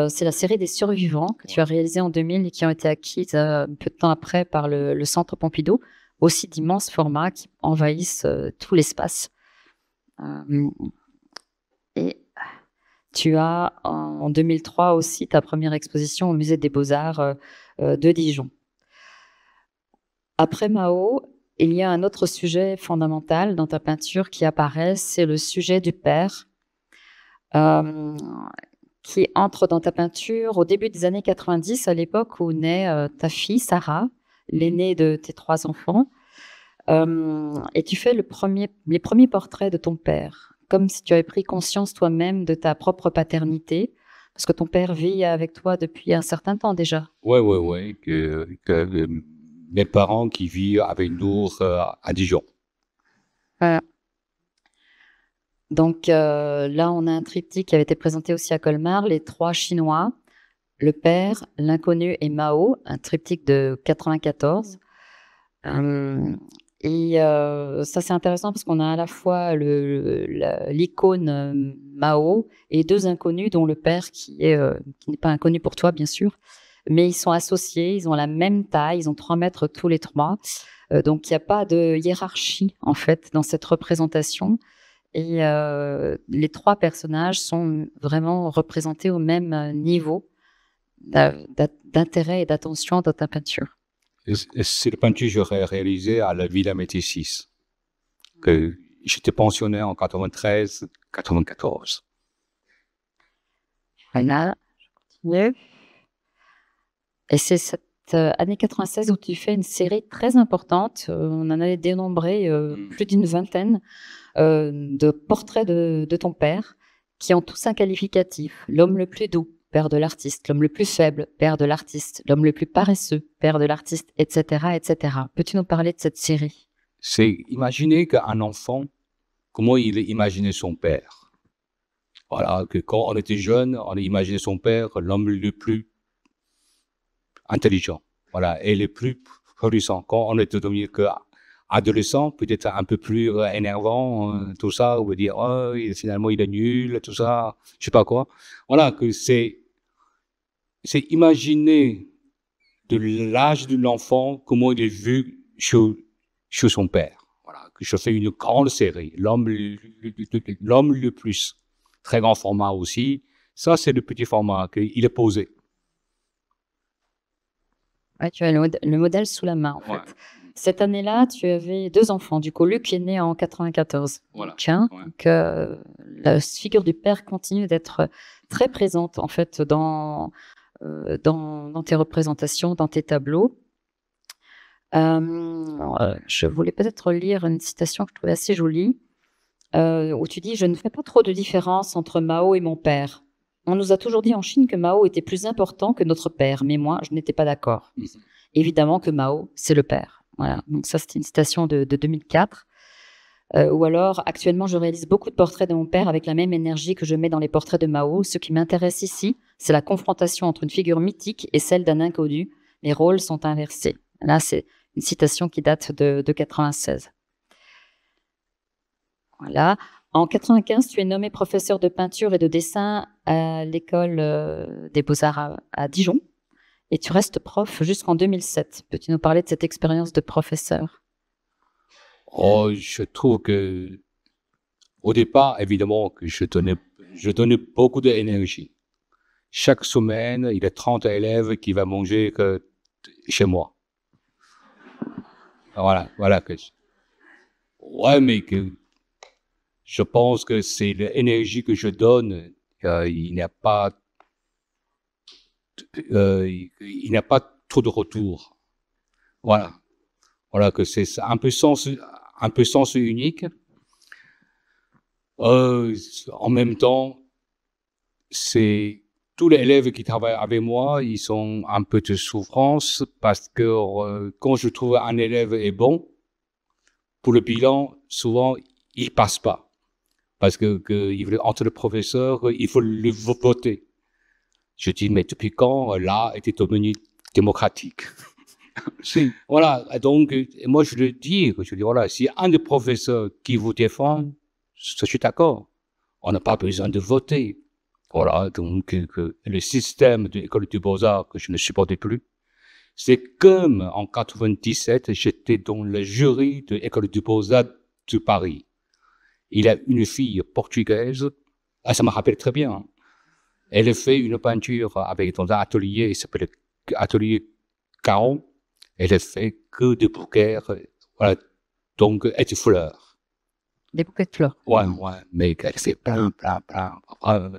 C'est la série des survivants que tu as réalisée en 2000 et qui ont été acquises peu de temps après par le Centre Pompidou, aussi d'immenses formats qui envahissent tout l'espace. Et tu as en 2003 aussi ta première exposition au Musée des Beaux-Arts de Dijon. Après Mao, il y a un autre sujet fondamental dans ta peinture qui apparaît, c'est le sujet du père, qui entre dans ta peinture au début des années 90, à l'époque où naît ta fille, Sarah, l'aînée de tes 3 enfants. Et tu fais les premiers portraits de ton père, comme si tu avais pris conscience toi-même de ta propre paternité, parce que ton père vit avec toi depuis un certain temps déjà. Oui, que mes parents qui vivent avec nous à Dijon. Voilà. Donc là, on a un triptyque qui avait été présenté aussi à Colmar, les 3 Chinois, le père, l'inconnu et Mao, un triptyque de 94. Et ça, c'est intéressant parce qu'on a à la fois l'icône Mao et 2 inconnus, dont le père qui n'est pas inconnu pour toi, bien sûr, mais ils sont associés, ils ont la même taille, ils ont 3 mètres tous les 3. Donc, il n'y a pas de hiérarchie, en fait, dans cette représentation. Et les 3 personnages sont vraiment représentés au même niveau d'intérêt et d'attention dans ta peinture. C'est la peinture que j'aurais réalisée à la Villa Médicis, que j'étais pensionné en 93-94. Voilà, je continue. Et c'est cette année 96 où tu fais une série très importante, on en avait dénombré plus d'une vingtaine, de portraits de ton père, qui ont tous un qualificatif. L'homme le plus doux, père de l'artiste. L'homme le plus faible, père de l'artiste. L'homme le plus paresseux, père de l'artiste, etc., etc. Peux-tu nous parler de cette série? C'est imaginer qu'un enfant, comment il imaginait son père. Voilà, que quand on était jeune, on imaginait son père, l'homme le plus intelligent, voilà, et le plus florissant. Quand on était devenu adolescent, peut-être un peu plus énervant, tout ça, on veut dire, oh, finalement, il est nul, tout ça, je sais pas quoi. Voilà, que c'est imaginer de l'âge de l'enfant, comment il est vu chez son père. Voilà, que je fais une grande série, l'homme le plus, très grand format aussi. Ça, c'est le petit format, qu'il est posé. Ouais, tu as le modèle sous la main, en Ouais. fait. Cette année-là, tu avais 2 enfants. Du coup, Luc est né en 94. Voilà. Donc, la figure du père continue d'être très présente, en fait, dans tes représentations, dans tes tableaux. Je voulais peut-être lire une citation que je trouvais assez jolie, où tu dis « Je ne fais pas trop de différence entre Mao et mon père. On nous a toujours dit en Chine que Mao était plus important que notre père, mais moi, je n'étais pas d'accord. Évidemment que Mao, c'est le père. » Voilà, donc ça, c'était une citation de 2004. Ou alors, actuellement, je réalise beaucoup de portraits de mon père avec la même énergie que je mets dans les portraits de Mao. Ce qui m'intéresse ici, c'est la confrontation entre une figure mythique et celle d'un inconnu. Les rôles sont inversés. Là, c'est une citation qui date de 96. Voilà. En 95, tu es nommé professeur de peinture et de dessin à l'école des Beaux-Arts à Dijon. Et tu restes prof jusqu'en 2007. Peux-tu nous parler de cette expérience de professeur? Oh, je trouve que, au départ, évidemment, que je donnais beaucoup d'énergie. Chaque semaine, il y a 30 élèves qui vont manger chez moi. Voilà que ouais, mais que je pense que c'est l'énergie que je donne. Il n'y a pas trop de retour. Voilà que c'est un peu sens unique. En même temps, c'est tous les élèves qui travaillent avec moi, ils ont un peu de souffrance parce que quand je trouve un élève est bon, pour le bilan, souvent, il passe pas. Parce que entre le professeur, il faut le voter. Je dis, mais depuis quand l'art était devenu démocratique? Voilà, donc, moi je le dis, voilà, si un des professeurs qui vous défend, je suis d'accord. On n'a pas besoin de voter. Voilà, donc le système de l'école des Beaux-Arts que je ne supportais plus, c'est comme en 97, j'étais dans le jury de l'école des Beaux-Arts de Paris. Il y a une fille portugaise, ça me rappelle très bien. Elle fait une peinture dans un atelier, il s'appelle Atelier Caron. Elle fait que des bouquets, voilà, donc, et des fleurs. Des bouquets de fleurs. Ouais, mais elle fait plein.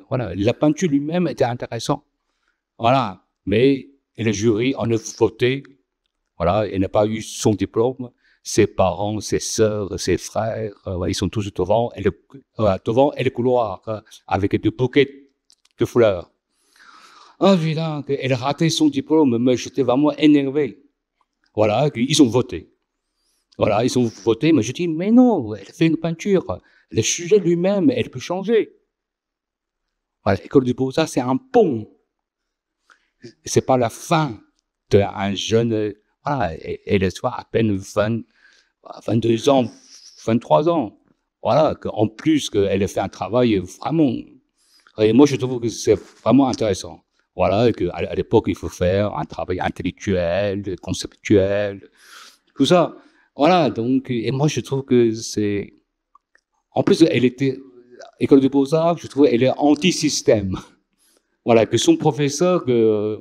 Voilà, la peinture lui-même était intéressante. Voilà, mais le jury en a voté. Voilà, elle n'a pas eu son diplôme. Ses parents, ses sœurs, ses frères, ils sont tous devant et le couloir avec des bouquets de fleurs. Ah, putain, elle a raté son diplôme, mais j'étais vraiment énervé. Voilà, ils ont voté. Voilà, ils ont voté, mais je dis, mais non, elle fait une peinture. Le sujet lui-même, elle peut changer. Voilà, l'école des Beaux-Arts, c'est un pont. C'est pas la fin d'un jeune, voilà, elle soit à peine 22 ans, 23 ans. Voilà, en plus qu'elle a fait un travail vraiment. Et moi, je trouve que c'est vraiment intéressant. Voilà, qu'à l'époque, il faut faire un travail intellectuel, conceptuel, tout ça. Voilà, donc, et moi, je trouve que c'est. En plus, elle était. École des Beaux-Arts, je trouve qu'elle est anti-système. Voilà, que son professeur,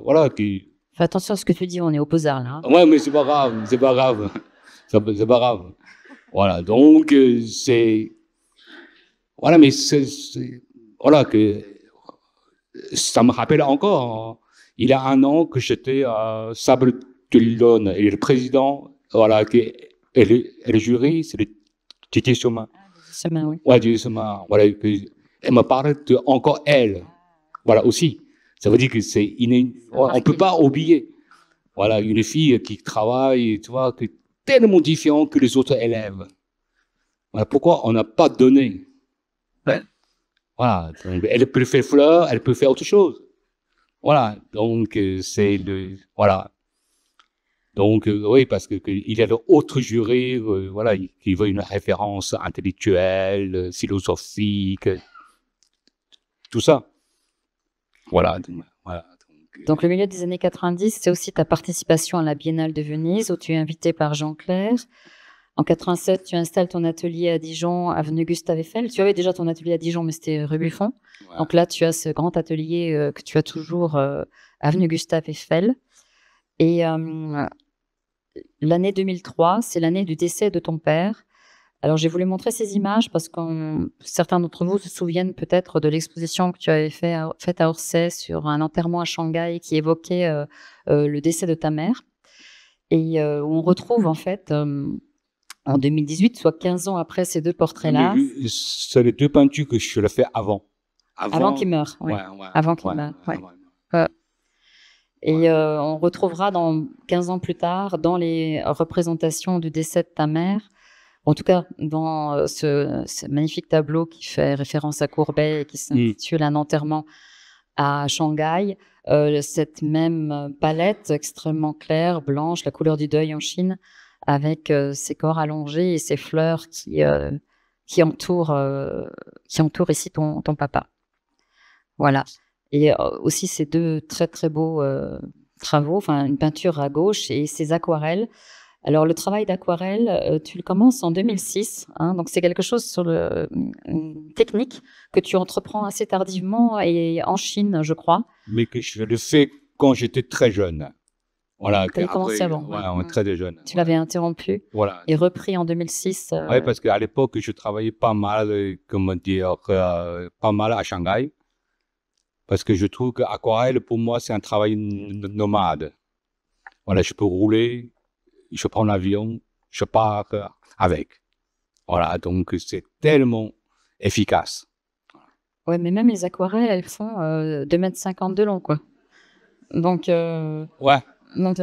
voilà, qui. Fais attention à ce que tu dis, on est aux Beaux-Arts là. Hein. Ouais, mais c'est pas grave. C'est pas grave. Voilà, donc, c'est. Voilà, mais voilà, que. Ça me rappelle encore, il y a un an que j'étais à Sable-d'Olonne et le président, voilà, et le jury, c'est le Titi Soma. Semaine, oui. Ouais, Titi Soma. Voilà, elle me parle de encore elle. Voilà, aussi. Ça veut dire que on peut pas oublier. Voilà, une fille qui travaille, tu vois, qui est tellement différente que les autres élèves. Voilà, pourquoi on n'a pas donné? Ouais. Voilà, donc, elle peut faire fleurs, elle peut faire autre chose. Voilà, donc c'est voilà. Donc oui, parce que il y a d'autres jurés, voilà, qui veulent une référence intellectuelle, philosophique, tout ça. Voilà. Donc le milieu des années 90, c'est aussi ta participation à la Biennale de Venise, où tu es invité par Jean Clair. En 87, tu installes ton atelier à Dijon, avenue Gustave Eiffel. Tu avais déjà ton atelier à Dijon, mais c'était rue Buffon. Ouais. Donc là, tu as ce grand atelier que tu as toujours, avenue Gustave Eiffel. Et l'année 2003, c'est l'année du décès de ton père. Alors, j'ai voulu montrer ces images parce que certains d'entre vous se souviennent peut-être de l'exposition que tu avais faite à Orsay sur un enterrement à Shanghai qui évoquait le décès de ta mère. Et on retrouve en fait en 2018, soit 15 ans après ces deux portraits-là. C'est les deux peintures que je l'ai fait avant. Avant qu'il meure, oui. Ouais, avant qu'il meure, ouais. Et on retrouvera 15 ans plus tard, dans les représentations du décès de ta mère, en tout cas dans ce magnifique tableau qui fait référence à Courbet et qui s'intitule Un enterrement à Shanghai, cette même palette extrêmement claire, blanche, la couleur du deuil en Chine, avec ces corps allongés et ces fleurs qui entourent ici ton papa. Voilà. Et aussi ces deux très très beaux travaux, enfin une peinture à gauche et ces aquarelles. Alors le travail d'aquarelle, tu le commences en 2006, hein, donc c'est quelque chose sur une technique que tu entreprends assez tardivement et en Chine, je crois. Mais que je le fais quand j'étais très jeune. Voilà. Tu avais commencé avant. Ouais, très jeune. Tu l'avais interrompu. Voilà. Et repris en 2006. Oui, parce qu'à l'époque, je travaillais pas mal, pas mal à Shanghai. Parce que je trouve qu'aquarelle, pour moi, c'est un travail nomade. Voilà, je peux rouler, je prends l'avion, je pars avec. Voilà, donc c'est tellement efficace. Ouais, mais même les aquarelles, elles font 2,50 m de long, quoi. Donc, ouais. Donc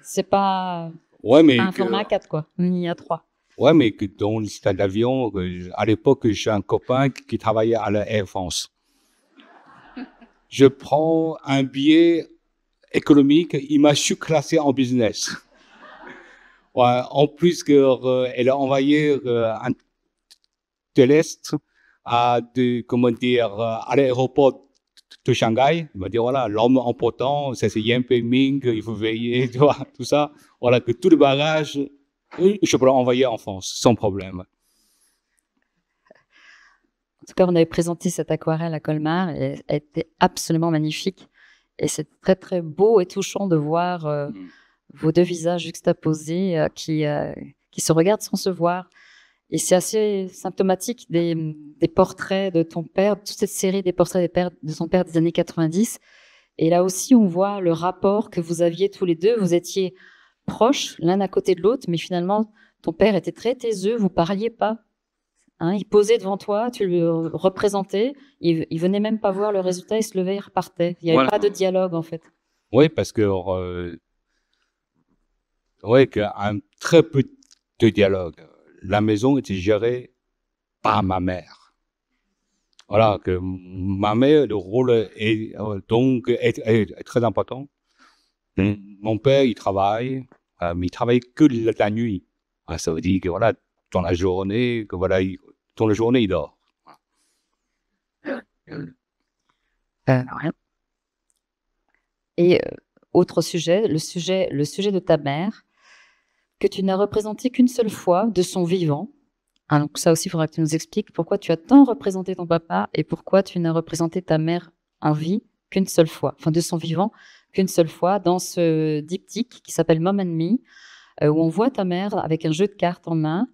c'est pas, mais un format 4, quoi, ni A3. Ouais, mais que dans le stade d'avion, à l'époque, j'ai un copain qui travaillait à la Air France. Je prends un billet économique, il m'a surclassé en business. Ouais, en plus, elle a envoyé un téleste à l'aéroport de Shanghai. Il m'a dit, voilà, l'homme important, c'est Yan Pengming, il faut veiller, tu vois, tout ça. Voilà, que tout le bagage, je peux l'envoyer en France, sans problème. En tout cas, on avait présenté cette aquarelle à Colmar et elle était absolument magnifique. Et c'est très, très beau et touchant de voir vos deux visages juxtaposés qui se regardent sans se voir. Et c'est assez symptomatique des portraits de ton père, toute cette série des portraits de son père des années 90. Et là aussi, on voit le rapport que vous aviez tous les deux. Vous étiez proches, l'un à côté de l'autre, mais finalement, ton père était très taiseux, vous parliez pas. Hein, il posait devant toi, tu le représentais, il venait même pas voir le résultat, il se levait, il repartait. Il n'y avait pas de dialogue, en fait. Oui, parce que qu'un très peu de dialogue. La maison était gérée par ma mère. Voilà, que ma mère, le rôle est très important. Mon père, il travaille, mais il travaille que la nuit. Ça veut dire que voilà, dans la journée, il dort. Rien. Et autre sujet, le sujet de ta mère, que tu n'as représenté qu'une seule fois de son vivant. Ah, donc ça aussi, il faudra que tu nous expliques pourquoi tu as tant représenté ton papa et pourquoi tu n'as représenté ta mère en vie qu'une seule fois, enfin de son vivant qu'une seule fois, dans ce diptyque qui s'appelle Mom and Me, où on voit ta mère avec un jeu de cartes en main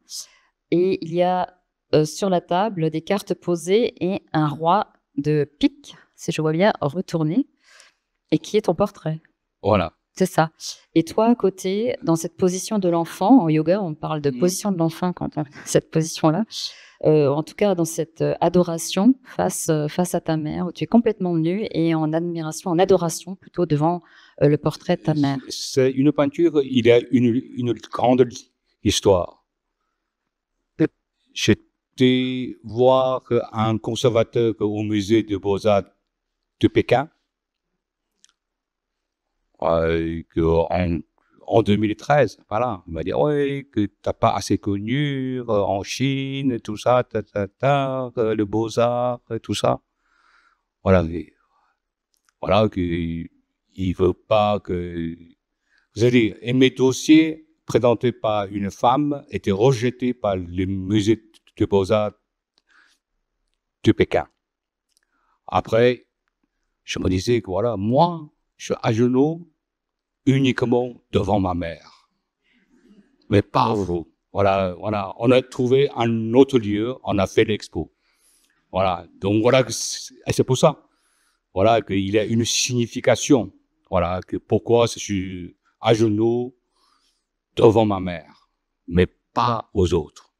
et il y a sur la table des cartes posées et un roi de pique, si je vois bien, retourné, et qui est ton portrait. Voilà. C'est ça. Et toi, à côté, dans cette position de l'enfant, en yoga, on parle de position de l'enfant quand on a cette position-là, en tout cas dans cette adoration face à ta mère, où tu es complètement nu et en admiration, en adoration plutôt devant le portrait de ta mère. C'est une peinture, il y a une grande histoire. J'étais voir un conservateur au musée des Beaux-Arts de Pékin. En 2013, voilà, il m'a dit que t'as pas assez connu en Chine, tout ça, le Beaux-Arts, tout ça. Voilà, que il veut pas que. Vous allez dire, et mes dossiers présentés par une femme étaient rejetés par le musée de Beaux-Arts de Pékin. Après, je me disais que voilà, moi, je suis à genoux, uniquement devant ma mère. Mais pas vous. Voilà, on a trouvé un autre lieu, on a fait l'expo. Voilà, donc voilà, c'est pour ça. Voilà, qu'il y a une signification. Voilà, que pourquoi je suis à genoux devant ma mère, mais pas aux autres.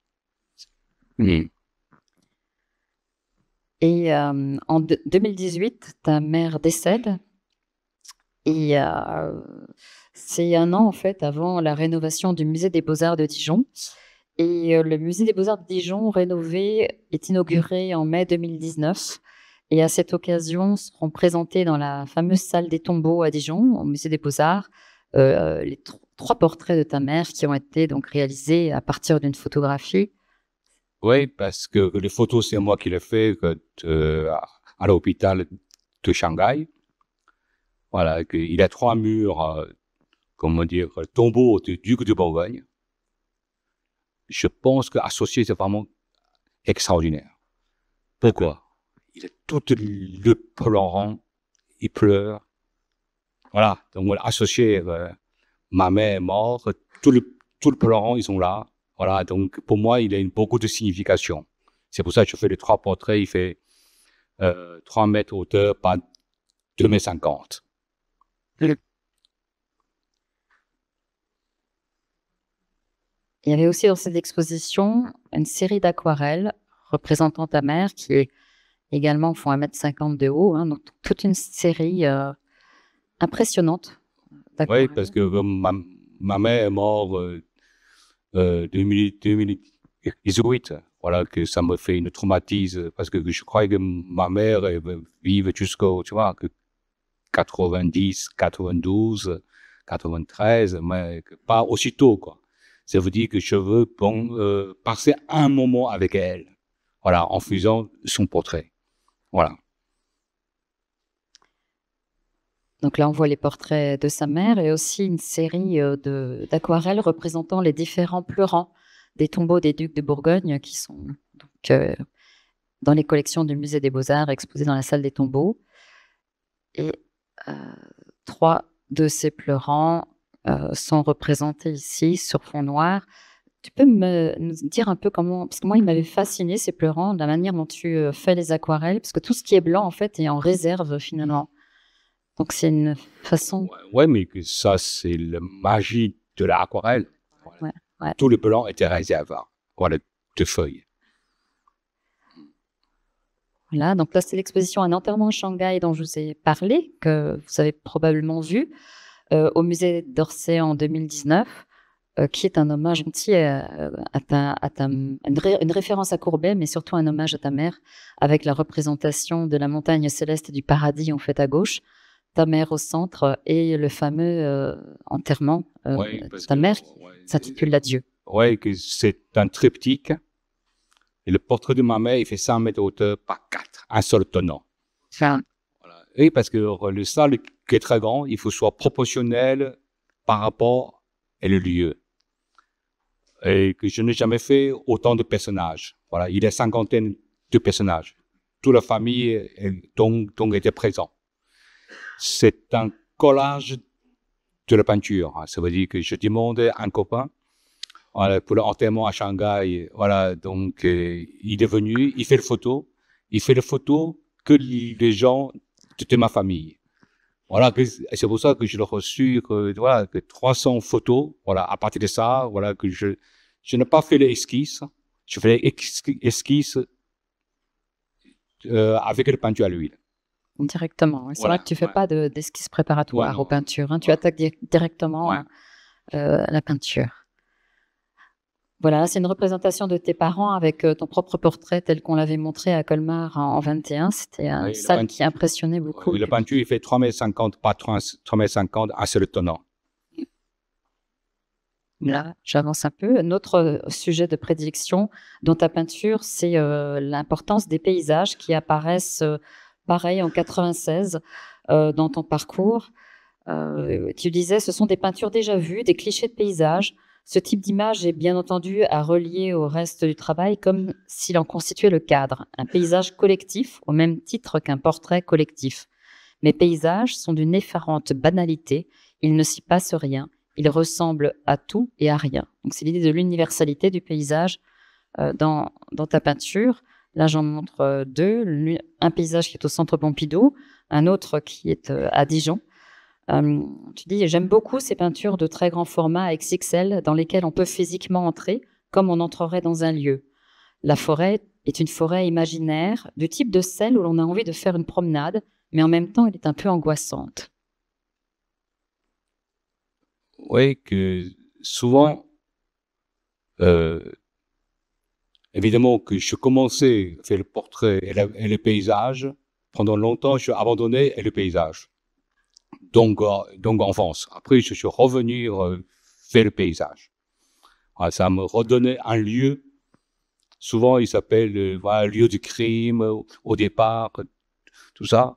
Et en 2018, ta mère décède. Et c'est un an, en fait, avant la rénovation du musée des Beaux-Arts de Dijon. Et le musée des Beaux-Arts de Dijon, rénové, est inauguré en mai 2019. Et à cette occasion, seront présentés dans la fameuse salle des tombeaux à Dijon, au musée des Beaux-Arts, les 3 portraits de ta mère qui ont été donc réalisés à partir d'une photographie. Oui, parce que les photos, c'est moi qui les fais à l'hôpital de Shanghai. Voilà, il y a 3 murs, comment dire, tombeaux du duc de Bourgogne. Je pense qu'associé, c'est vraiment extraordinaire. Pourquoi? Il est tout le pleurant, il pleure. Voilà, donc voilà, associé, ma mère est morte, tout le pleurant, ils sont là. Voilà, donc pour moi, il a beaucoup de signification. C'est pour ça que je fais les 3 portraits, il fait 3 mètres hauteur par 2,50 m. Il y avait aussi dans cette exposition une série d'aquarelles représentant ta mère qui également font 1,50 m de haut, hein, donc toute une série impressionnante d'aquarelles. Oui, parce que ma mère est morte 2018. Voilà, que ça me fait une traumatise parce que je crois que ma mère elle va vivre jusqu'au, tu vois, que 90, 92, 93, mais pas aussitôt, quoi. Ça veut dire que je veux passer un moment avec elle, voilà, en faisant son portrait. Voilà. Donc là, on voit les portraits de sa mère et aussi une série d'aquarelles représentant les différents pleurants des tombeaux des ducs de Bourgogne qui sont donc, dans les collections du musée des Beaux-Arts exposées dans la salle des tombeaux. Et 3 de ces pleurants sont représentés ici sur fond noir. Tu peux nous dire un peu comment, parce que moi, il m'avait fasciné ces pleurants, la manière dont tu fais les aquarelles, parce que tout ce qui est blanc, en fait, est en réserve finalement. Donc, c'est une façon... Ouais, mais que ça, c'est la magie de l'aquarelle. Voilà. Ouais. Tout le blanc était réservé, voilà, de feuilles. Voilà, donc là, c'est l'exposition Un enterrement à Shanghai dont je vous ai parlé, que vous avez probablement vu, au musée d'Orsay en 2019, qui est un hommage entier une référence à Courbet, mais surtout un hommage à ta mère, avec la représentation de la montagne céleste du paradis en fait à gauche, ta mère au centre et le fameux enterrement de ta mère qui s'intitule L'Adieu. Oui, que c'est un triptyque. Et le portrait de ma mère, il fait 100 mètres de hauteur par 4, un seul tenant. Voilà. Oui, parce que le salle qui est très grand, il faut soit proportionnel par rapport au lieu. Et que je n'ai jamais fait autant de personnages. Voilà, il y a 50 de personnages. Toute la famille donc était présente. C'est un collage de la peinture. Ça veut dire que je demande à un copain, voilà, pour l'enterrement à Shanghai, voilà, donc il est venu, il fait le photo que les gens de ma famille. Voilà, c'est pour ça que je l'ai reçu, voilà, que 300 photos, voilà, à partir de ça, voilà, que je n'ai pas fait l'esquisse, je fais l'esquisse avec la peinture à l'huile. Directement, c'est vrai que tu ne fais pas d'esquisse préparatoire aux peintures, hein, tu attaques directement la peinture. Voilà, c'est une représentation de tes parents avec ton propre portrait tel qu'on l'avait montré à Colmar en 21. C'était une salle qui impressionnait beaucoup. Oui, la peinture, il fait 3,50 m par 3,50 m, un seul tenant. Là, j'avance un peu. Un autre sujet de prédilection dans ta peinture, c'est l'importance des paysages qui apparaissent pareil en 96 dans ton parcours. Tu disais, ce sont des peintures déjà vues, des clichés de paysages. Ce type d'image est bien entendu à relier au reste du travail comme s'il en constituait le cadre, un paysage collectif au même titre qu'un portrait collectif. Mes paysages sont d'une effarante banalité, Il ne s'y passe rien. Il ressemble à tout et à rien. Donc, c'est l'idée de l'universalité du paysage dans ta peinture. Là, j'en montre deux. Un paysage qui est au centre Pompidou, un autre qui est à Dijon. Tu dis, j'aime beaucoup ces peintures de très grand format XXL dans lesquelles on peut physiquement entrer comme on entrerait dans un lieu. La forêt est une forêt imaginaire du type de celle où l'on a envie de faire une promenade, mais en même temps, elle est un peu angoissante. Oui, que souvent, évidemment que je commençais à faire le portrait et le paysage. Pendant longtemps, je abandonnais le paysage. Donc en France. Après, je suis revenu faire le paysage. Alors, ça me redonnait un lieu. Souvent, il s'appelle voilà, lieu du crime au départ, tout ça.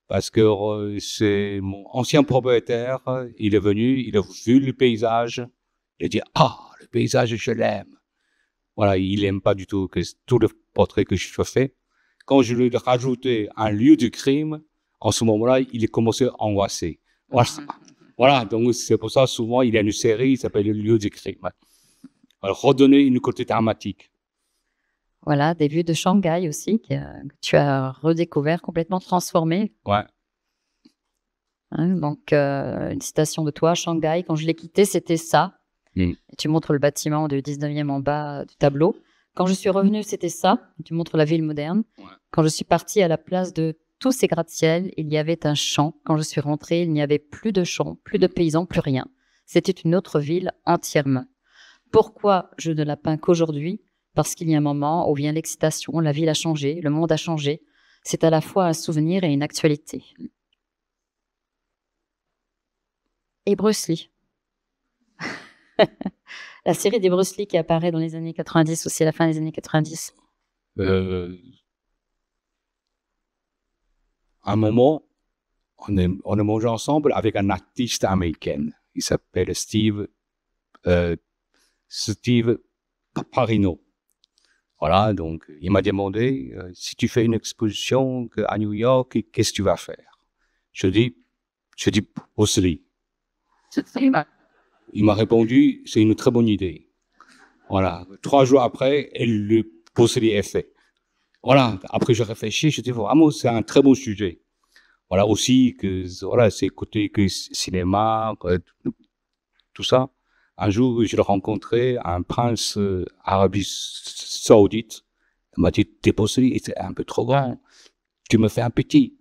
Parce que c'est mon ancien propriétaire, il est venu, il a vu le paysage, il a dit « Ah, le paysage, je l'aime ». Voilà, il n'aime pas du tout tout le portrait que je fais. Quand je lui ai rajouté un lieu du crime, en ce moment-là, il a commencé à angoisser. Voilà, donc c'est pour ça, souvent, il y a une série qui s'appelle Le lieu du crime. Alors, redonner une côté dramatique. Voilà, des vues de Shanghai aussi, que tu as redécouvert, complètement transformé. Ouais. Hein, donc, une citation de toi, Shanghai, quand je l'ai quitté, c'était ça. Et tu montres le bâtiment du 19e en bas du tableau. Quand je suis revenue, c'était ça. Tu montres la ville moderne. Ouais. Quand je suis partie à la place de tous ces gratte-ciel, il y avait un champ. Quand je suis rentrée, il n'y avait plus de champs, plus de paysans, plus rien. C'était une autre ville entièrement. Pourquoi je ne la peins qu'aujourd'hui ? Parce qu'il y a un moment où vient l'excitation, la ville a changé, le monde a changé. C'est à la fois un souvenir et une actualité. Et Bruce Lee. La série des Bruce Lee qui apparaît dans les années 90, aussi à la fin des années 90. Un moment, on a mangé ensemble avec un artiste américain. Il s'appelle Steve Paparino. Voilà, donc il m'a demandé si tu fais une exposition à New York, qu'est-ce que tu vas faire? Je dis Bruce Lee. Il m'a répondu, c'est une très bonne idée. Voilà, 3 jours après, le Bruce Lee est fait. Voilà, après je réfléchis, je dis vraiment, c'est un très bon sujet. Voilà, aussi que voilà, c'est côté que cinéma, tout ça. Un jour, je l'ai rencontré, un prince Arabie Saoudite. Il m'a dit, t'es Bruce Lee, c'est un peu trop grand. Tu me fais un petit.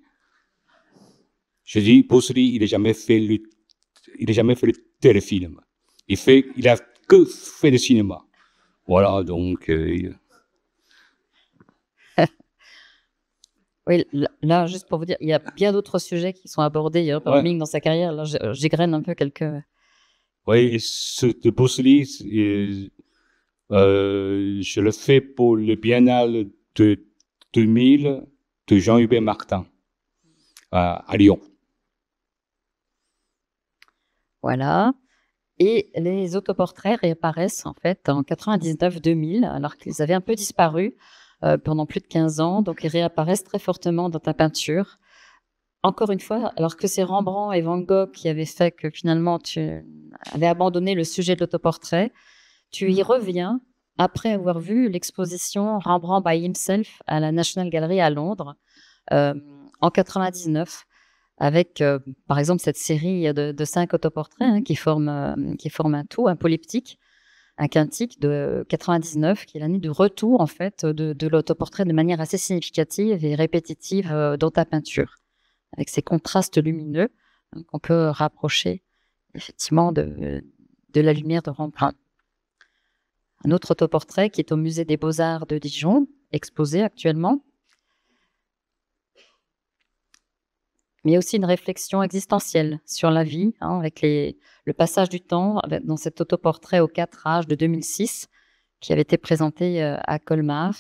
Je dis, Bruce Lee, il n'a jamais fait le téléfilm. Il a que fait le cinéma. Voilà, donc. Oui, là, juste pour vous dire, il y a bien d'autres sujets qui sont abordés par Ming dans sa carrière. Là, j'égrène un peu quelques. Oui, ce Bruce Lee, je le fais pour le biennale de 2000 de Jean-Hubert Martin à Lyon. Voilà. Et les autoportraits réapparaissent en fait en 99-2000, alors qu'ils avaient un peu disparu pendant plus de 15 ans. Donc, ils réapparaissent très fortement dans ta peinture. Encore une fois, alors que c'est Rembrandt et Van Gogh qui avaient fait que finalement tu avais abandonné le sujet de l'autoportrait, tu y reviens après avoir vu l'exposition Rembrandt by Himself à la National Gallery à Londres en 99. Avec, par exemple, cette série de 5 autoportraits qui forment un tout, un polyptyque, un quintique de 99, qui est l'année du retour, en fait, de l'autoportrait de manière assez significative et répétitive dans ta peinture, avec ces contrastes lumineux qu'on peut rapprocher, effectivement, de la lumière de Rembrandt. Un autre autoportrait qui est au Musée des Beaux-Arts de Dijon, exposé actuellement. Mais il y a aussi une réflexion existentielle sur la vie, avec le passage du temps, dans cet autoportrait aux 4 âges de 2006, qui avait été présenté à Colmar,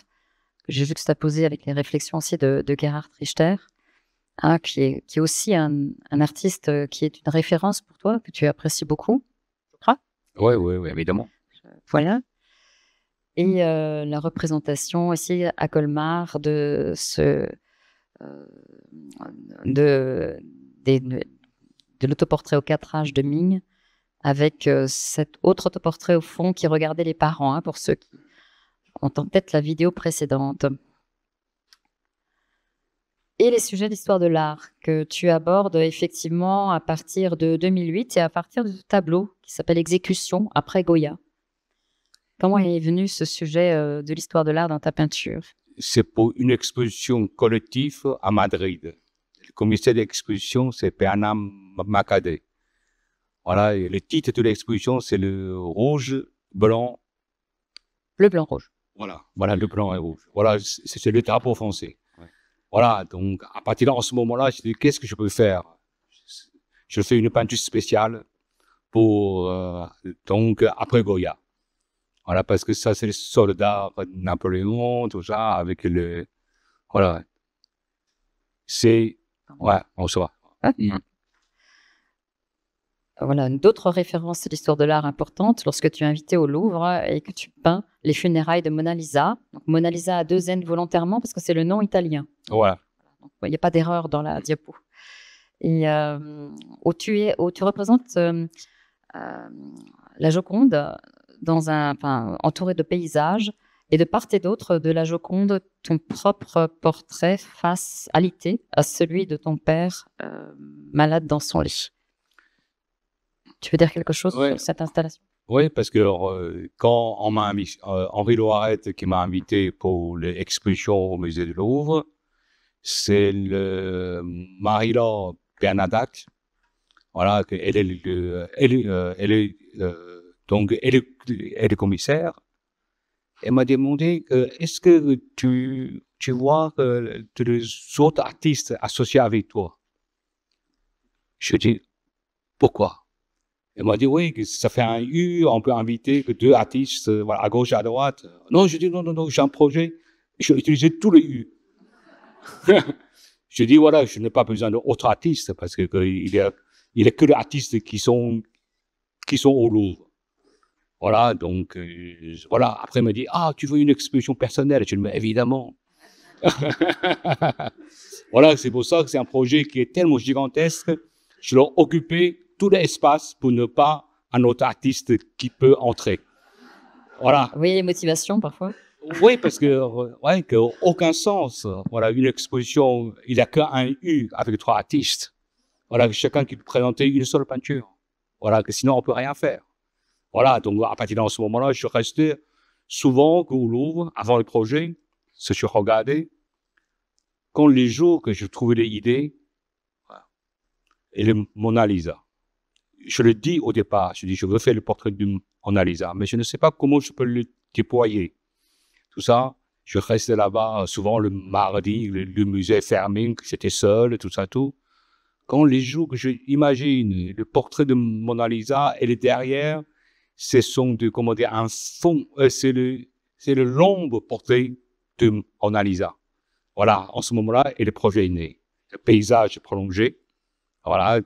que j'ai juxtaposé avec les réflexions aussi de Gerhard Richter, qui est aussi un artiste qui est une référence pour toi, que tu apprécies beaucoup, je crois. Oui, évidemment. Voilà. Et la représentation aussi à Colmar de de l'autoportrait au 4H de Ming, avec cet autre autoportrait au fond qui regardait les parents, hein, pour ceux qui ont en tête la vidéo précédente. Et les sujets d'histoire de l'art que tu abordes effectivement à partir de 2008 et à partir de ce tableau qui s'appelle Exécution après Goya. Comment est venu ce sujet de l'histoire de l'art dans ta peinture? C'est pour une exposition collective à Madrid. Le commissaire d'exposition, c'est Bernard Macadé. Voilà, et le titre de l'exposition, c'est le rouge, blanc. Le blanc rouge. Voilà, le blanc et rouge. Voilà, c'est le drapeau français. Ouais. Voilà, donc à partir de là, en ce moment-là, je dis qu'est-ce que je peux faire? Je fais une peinture spéciale pour donc après Goya. Voilà, parce que ça, c'est les soldats Napoléon, tout ça, avec le voilà. C'est ouais, on se voit. Voilà, d'autres références de l'histoire de l'art importantes lorsque tu es invité au Louvre et que tu peins les funérailles de Mona Lisa. Donc, Mona Lisa a 2 N volontairement parce que c'est le nom italien. Voilà. Il n'y a pas d'erreur dans la diapo. Et où tu représentes la Joconde entourée de paysages et de part et d'autre de la Joconde, ton propre portrait face alité à celui de ton père malade dans son lit. Tu veux dire quelque chose sur cette installation? Oui, parce que quand on m'a invité, Henri Loiret qui m'a invité pour l'exposition au musée du Louvre, c'est le Marie-Laure Bernadac. Voilà, elle est commissaire. Elle m'a demandé est-ce que tu vois des autres artistes associés avec toi? Je dis pourquoi? Elle m'a dit oui, que ça fait un U, on peut inviter que 2 artistes voilà, à gauche et à droite. Non, je dis non, j'ai un projet, je vais utiliser tous les U. Je dis voilà, je n'ai pas besoin d'autres artistes parce que il y a que les artistes qui sont au Louvre. Voilà, donc voilà. Après, elle m'a dit tu veux une exposition personnelle? Je dis mais évidemment. Voilà, c'est pour ça que c'est un projet qui est tellement gigantesque. Je leur occupais tout l'espace pour ne pas un autre artiste qui peut entrer. Voilà. Oui, les motivations parfois. Oui, parce que aucun sens. Voilà, une exposition, il n'y a qu'un U avec 3 artistes. Voilà, chacun qui peut présenter une seule peinture. Voilà, que sinon on peut rien faire. Voilà, donc à partir de ce moment-là, je restais souvent au Louvre avant le projet, ce que je regardais. Quand les jours que je trouvais les idées, et le Mona Lisa. Je le dis au départ, je dis je veux faire le portrait de Mona Lisa, mais je ne sais pas comment je peux le déployer. Tout ça, je restais là-bas souvent le mardi, le musée est fermé, j'étais seul, tout ça, tout. Quand les jours que j'imagine le portrait de Mona Lisa et le derrière, ce sont un fond, c'est le l'ombre portrait de Mona Lisa. Voilà, en ce moment-là, et le projet est né. Le paysage est prolongé. Voilà,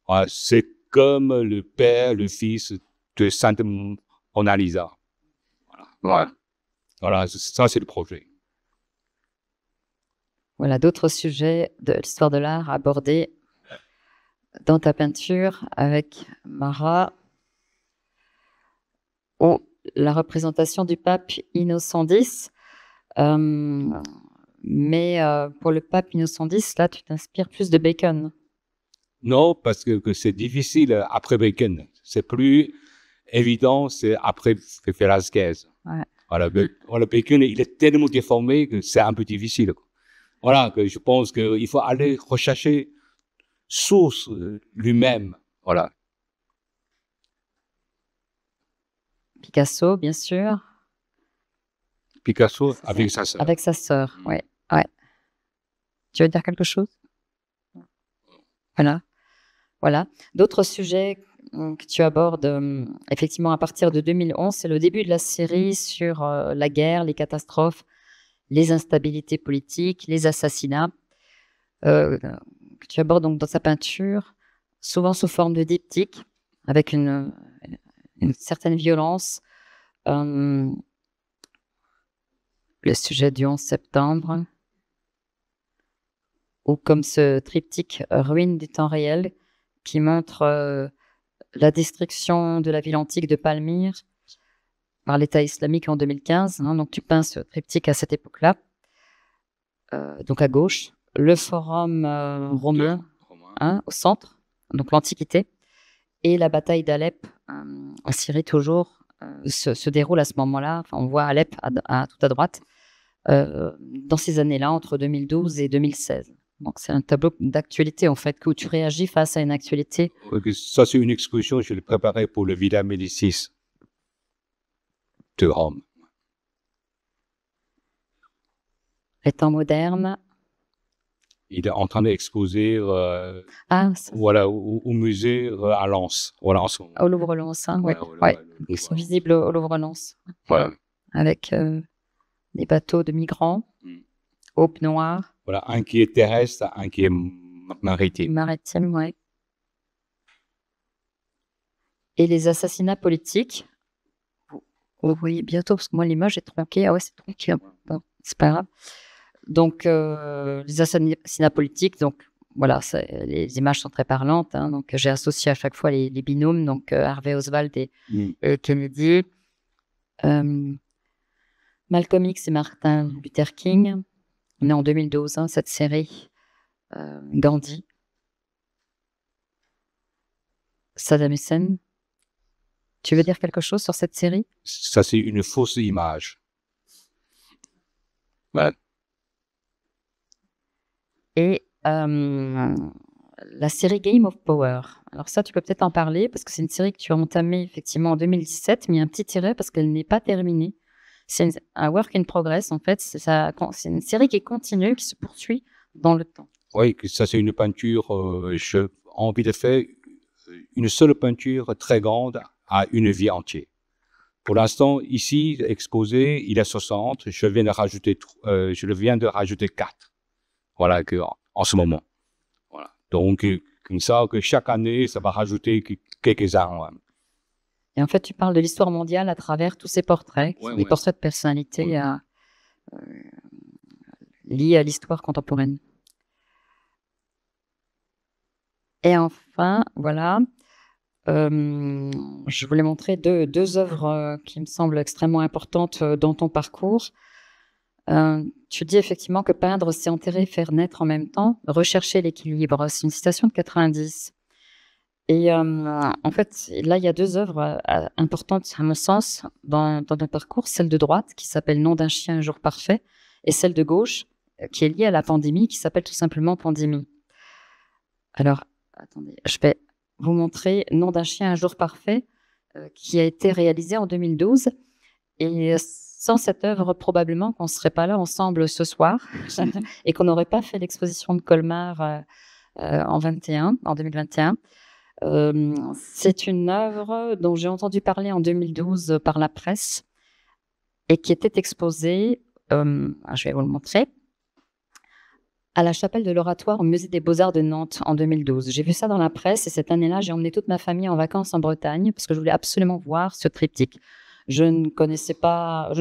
voilà, c'est comme le père, le fils de Sainte Mona Lisa. Voilà. Voilà, ça c'est le projet. Voilà, d'autres sujets de l'histoire de l'art abordés dans ta peinture avec Mara, ou la représentation du pape Innocent X. Mais pour le pape Innocent X, là, tu t'inspires plus de Bacon. Non, parce que c'est difficile après Bacon. C'est plus évident, c'est après Velázquez. Ouais. Voilà, Bacon, il est tellement déformé que c'est un peu difficile. Voilà, que je pense qu'il faut aller rechercher source lui-même. Voilà. Picasso, bien sûr. Picasso avec sa sœur. Avec sa sœur, oui. Ouais. Tu veux dire quelque chose? Voilà. D'autres sujets que tu abordes, effectivement, à partir de 2011, c'est le début de la série sur la guerre, les catastrophes, les instabilités politiques, les assassinats, que tu abordes donc dans sa peinture, souvent sous forme de diptyque, avec une certaine violence. Le sujet du 11 septembre, ou comme ce triptyque Ruines du temps réel, qui montre la destruction de la ville antique de Palmyre par l'État islamique en 2015. Donc, tu peins ce triptyque à cette époque-là. Donc, à gauche, le forum romain au centre, donc l'Antiquité, et la bataille d'Alep en Syrie toujours se déroule à ce moment-là. Enfin, on voit Alep tout à droite dans ces années-là, entre 2012 et 2016. Donc, c'est un tableau d'actualité, en fait, où tu réagis face à une actualité. Ça, c'est une exposition, je l'ai préparée pour le Villa Médicis de Rome. Les temps modernes. Il est en train d'exposer voilà, au musée à Lens. Voilà, en ce moment. Au Louvre-Lens, hein, oui. Ils sont visibles au Louvre-Lens. Voilà. Avec des bateaux de migrants, aube noire. Voilà, un qui est terrestre, un qui est maritime. Maritime, oui. Et les assassinats politiques. Vous voyez bientôt, parce que moi, l'image est tronquée. Ah ouais, c'est tronqué. Bon, c'est pas grave. Donc, les assassinats politiques, donc voilà, les images sont très parlantes. Hein, donc, j'ai associé à chaque fois les binômes, donc Harvey Oswald et Kennedy, Malcolm X et Martin Luther King. On est en 2012, hein, cette série. Gandhi, Saddam Hussein. Tu veux dire quelque chose sur cette série? Ça, c'est une fausse image. Ouais. Et la série Game of Power. Alors ça, tu peux peut-être en parler, parce que c'est une série que tu as entamée effectivement en 2017, mais il y a un petit tiret parce qu'elle n'est pas terminée. C'est un work in progress, en fait. C'est une série qui continue, qui se poursuit dans le temps. Oui, ça c'est une peinture, j'ai envie de faire une seule peinture très grande à une vie entière. Pour l'instant, ici, exposé, il est 60, je viens de rajouter 4. Voilà, en ce moment. Voilà. Donc, comme ça, que chaque année, ça va rajouter quelques-uns. Ouais. Et en fait, tu parles de l'histoire mondiale à travers tous ces portraits, des portraits de personnalités liés à l'histoire contemporaine. Et enfin, voilà, je voulais montrer deux œuvres qui me semblent extrêmement importantes dans ton parcours. Tu dis effectivement que peindre, c'est enterrer, faire naître en même temps, rechercher l'équilibre. C'est une citation de 90. Et en fait, là, il y a deux œuvres importantes, à mon sens, dans ton parcours. Celle de droite, qui s'appelle « Nom d'un chien, un jour parfait », et celle de gauche, qui est liée à la pandémie, qui s'appelle tout simplement « Pandémie ». Alors, attendez, je vais vous montrer « Nom d'un chien, un jour parfait », qui a été réalisé en 2012. Et sans cette œuvre, probablement qu'on ne serait pas là ensemble ce soir et qu'on n'aurait pas fait l'exposition de Colmar en 2021. C'est une œuvre dont j'ai entendu parler en 2012 par la presse et qui était exposée, je vais vous le montrer, à la chapelle de l'Oratoire au Musée des Beaux-Arts de Nantes en 2012. J'ai vu ça dans la presse et cette année-là, j'ai emmené toute ma famille en vacances en Bretagne parce que je voulais absolument voir ce triptyque. Je ne te connaissais pas,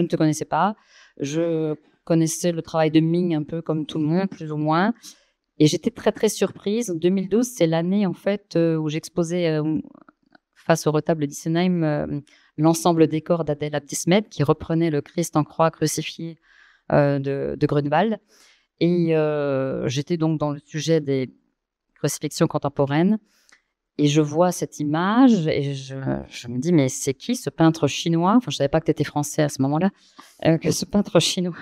je connaissais le travail de Ming un peu comme tout le monde, plus ou moins. Et j'étais très, très surprise. En 2012, c'est l'année, en fait, où j'exposais face au retable d'Issenheim l'ensemble des corps d'Adèle Abdesmed, qui reprenait le Christ en croix crucifié de Grunewald. Et j'étais donc dans le sujet des crucifixions contemporaines. Et je vois cette image et je me dis, mais c'est qui ce peintre chinois? Enfin, je ne savais pas que tu étais français à ce moment-là. Que ce peintre chinois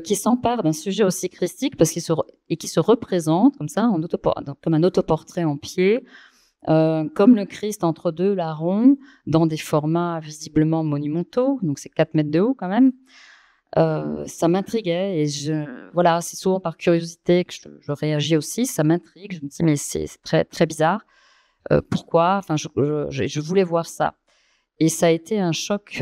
qui s'empare d'un sujet aussi christique qui se représente comme ça, comme un autoportrait en pied, comme le Christ entre deux larrons, dans des formats visiblement monumentaux. Donc, c'est 4 mètres de haut quand même. Ça m'intriguait et voilà, c'est souvent par curiosité que je réagis aussi. Ça m'intrigue. Je me dis, mais c'est très, très bizarre. Pourquoi? Enfin, je voulais voir ça. Et ça a été un choc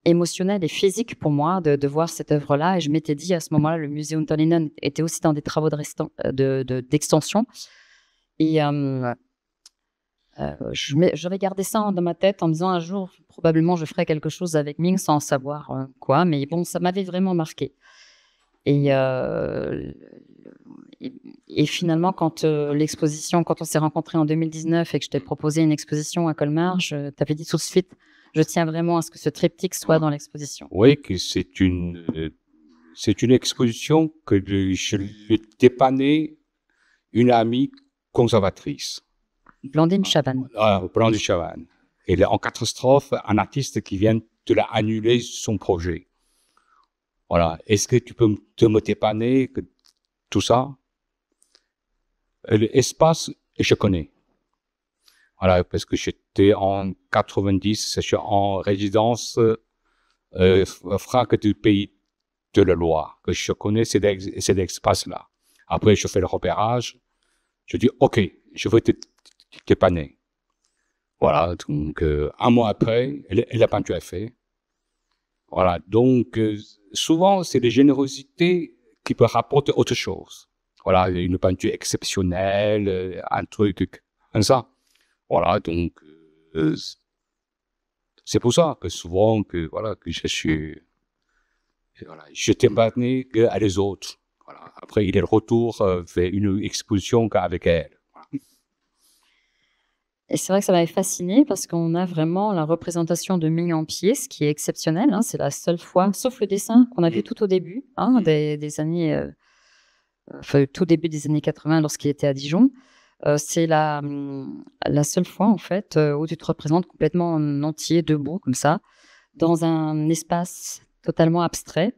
émotionnel et physique pour moi de voir cette œuvre-là. Et je m'étais dit, à ce moment-là, le musée Untonen était aussi dans des travaux d'extension. Et j'avais gardé ça dans ma tête en me disant, un jour, probablement, je ferai quelque chose avec Ming sans savoir quoi. Mais bon, ça m'avait vraiment marqué. Et et finalement, quand on s'est rencontrés en 2019 et que je t'ai proposé une exposition à Colmar, je t'avais dit tout de suite, je tiens vraiment à ce que ce triptyque soit dans l'exposition. Oui, que c'est une exposition que je l'ai dépannée une amie conservatrice. Blandine Chaban. Blandine Chaban. Elle est en catastrophe, un artiste qui vient de annuler son projet. Voilà. Est-ce que tu peux me dépanner que tout ça? L'espace, je connais. Voilà, parce que j'étais en 90, je suis en résidence franque du pays de la Loire, que je connais cet espace-là. Après, je fais le repérage. Je dis, OK, je veux te dépanner. Voilà, donc un mois après, la peinture est faite. Voilà, donc souvent, c'est les générosités qui peuvent rapporter autre chose. Voilà, une peinture exceptionnelle, un truc comme ça. Voilà, donc c'est pour ça que souvent que je suis je dépanne à les autres. Voilà. Après, il est le retour vers une exposition qu'avec elle. Et c'est vrai que ça m'avait fasciné parce qu'on a vraiment la représentation de Ming en pied, ce qui est exceptionnel. Hein, c'est la seule fois, sauf le dessin qu'on a vu tout au début des années, tout début des années 80 lorsqu'il était à Dijon. C'est la seule fois en fait où tu te représentes complètement en entier, debout comme ça, dans un espace totalement abstrait.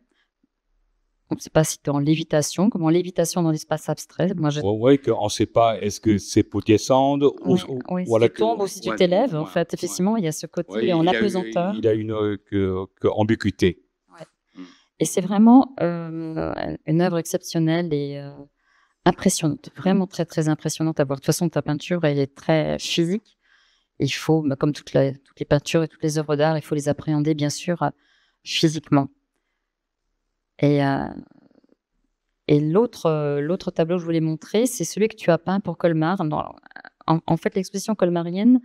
On ne sait pas si tu es en lévitation, comme en lévitation dans l'espace abstrait. Oui, qu'on ne sait pas, est-ce que c'est pour descendre ou si tu tombes ou si tu t'élèves. En fait, effectivement, il y a ce côté en apesanteur. Il y a une ambiguïté. Ouais. Et c'est vraiment une œuvre exceptionnelle et impressionnante, vraiment très, très impressionnante à voir. De toute façon, ta peinture, elle est très physique. Il faut, comme toutes les peintures et toutes les œuvres d'art, il faut les appréhender, bien sûr, physiquement. Et l'autre tableau que je voulais montrer, c'est celui que tu as peint pour Colmar. En fait, l'exposition colmarienne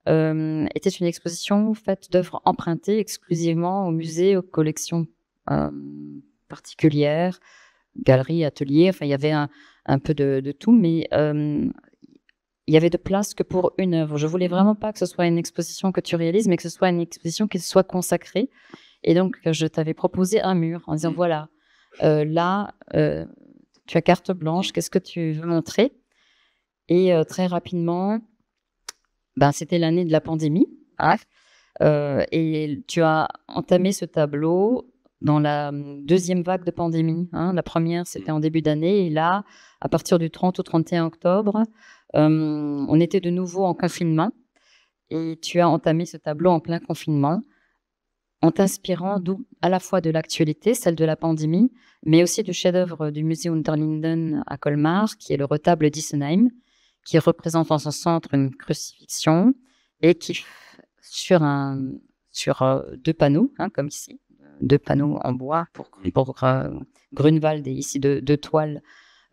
était une exposition faite d'œuvres empruntées exclusivement au musée, aux collections particulières, galeries, ateliers. Enfin, il y avait un peu de tout, mais il y avait de place que pour une œuvre. Je voulais vraiment pas que ce soit une exposition que tu réalises, mais que ce soit une exposition qui soit consacrée. Et donc, je t'avais proposé un mur en disant, voilà, là, tu as carte blanche, qu'est-ce que tu veux montrer? Et très rapidement, c'était l'année de la pandémie. Et tu as entamé ce tableau dans la deuxième vague de pandémie. La première, c'était en début d'année. Et là, à partir du 30 au 31 octobre, on était de nouveau en confinement. Et tu as entamé ce tableau en plein confinement, en t'inspirant à la fois de l'actualité, celle de la pandémie, mais aussi du chef-d'œuvre du musée Unterlinden à Colmar, qui est le retable d'Isenheim, qui représente en son centre une crucifixion et qui, sur deux panneaux, comme ici, deux panneaux en bois pour Grunewald et ici deux toiles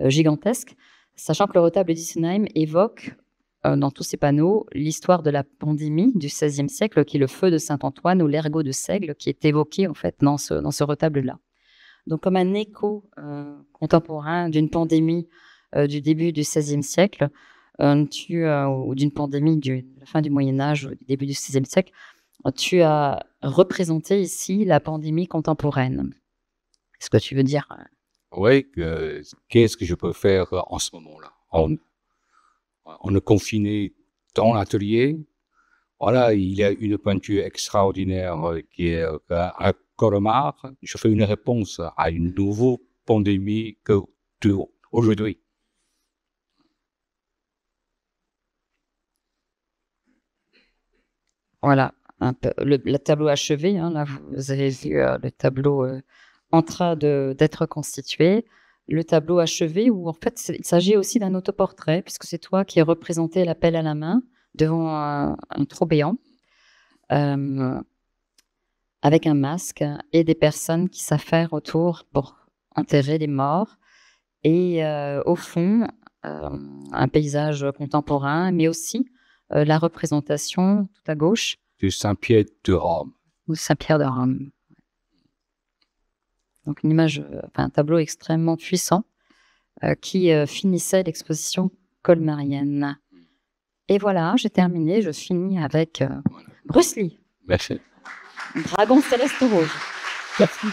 gigantesques, sachant que le retable d'Isenheim évoque dans tous ces panneaux l'histoire de la pandémie du XVIe siècle, qui est le feu de Saint-Antoine ou l'ergot de seigle, qui est évoqué en fait dans ce retable-là. Donc comme un écho contemporain d'une pandémie du début du XVIe siècle, ou d'une pandémie de la fin du Moyen-Âge ou du début du XVIe siècle, tu as représenté ici la pandémie contemporaine. Est-ce que tu veux dire Oui, qu'est-ce que je peux faire en ce moment-là? On est confiné dans l'atelier. Voilà, il y a une peinture extraordinaire qui est à Colmar. Je fais une réponse à une nouvelle pandémie aujourd'hui. Voilà, le tableau achevé. Là, vous avez vu le tableau en train d'être constitué. Le tableau achevé où en fait il s'agit aussi d'un autoportrait puisque c'est toi qui es représenté la pelle à la main devant un trou béant avec un masque et des personnes qui s'affairent autour pour enterrer les morts et au fond un paysage contemporain mais aussi la représentation tout à gauche de Saint-Pierre de Rome. Ou Saint-Pierre de Rome. Donc une image, un tableau extrêmement puissant qui finissait l'exposition colmarienne. Et voilà, j'ai terminé. Je finis avec Bruce Lee. Merci. Dragon céleste rouge. Merci.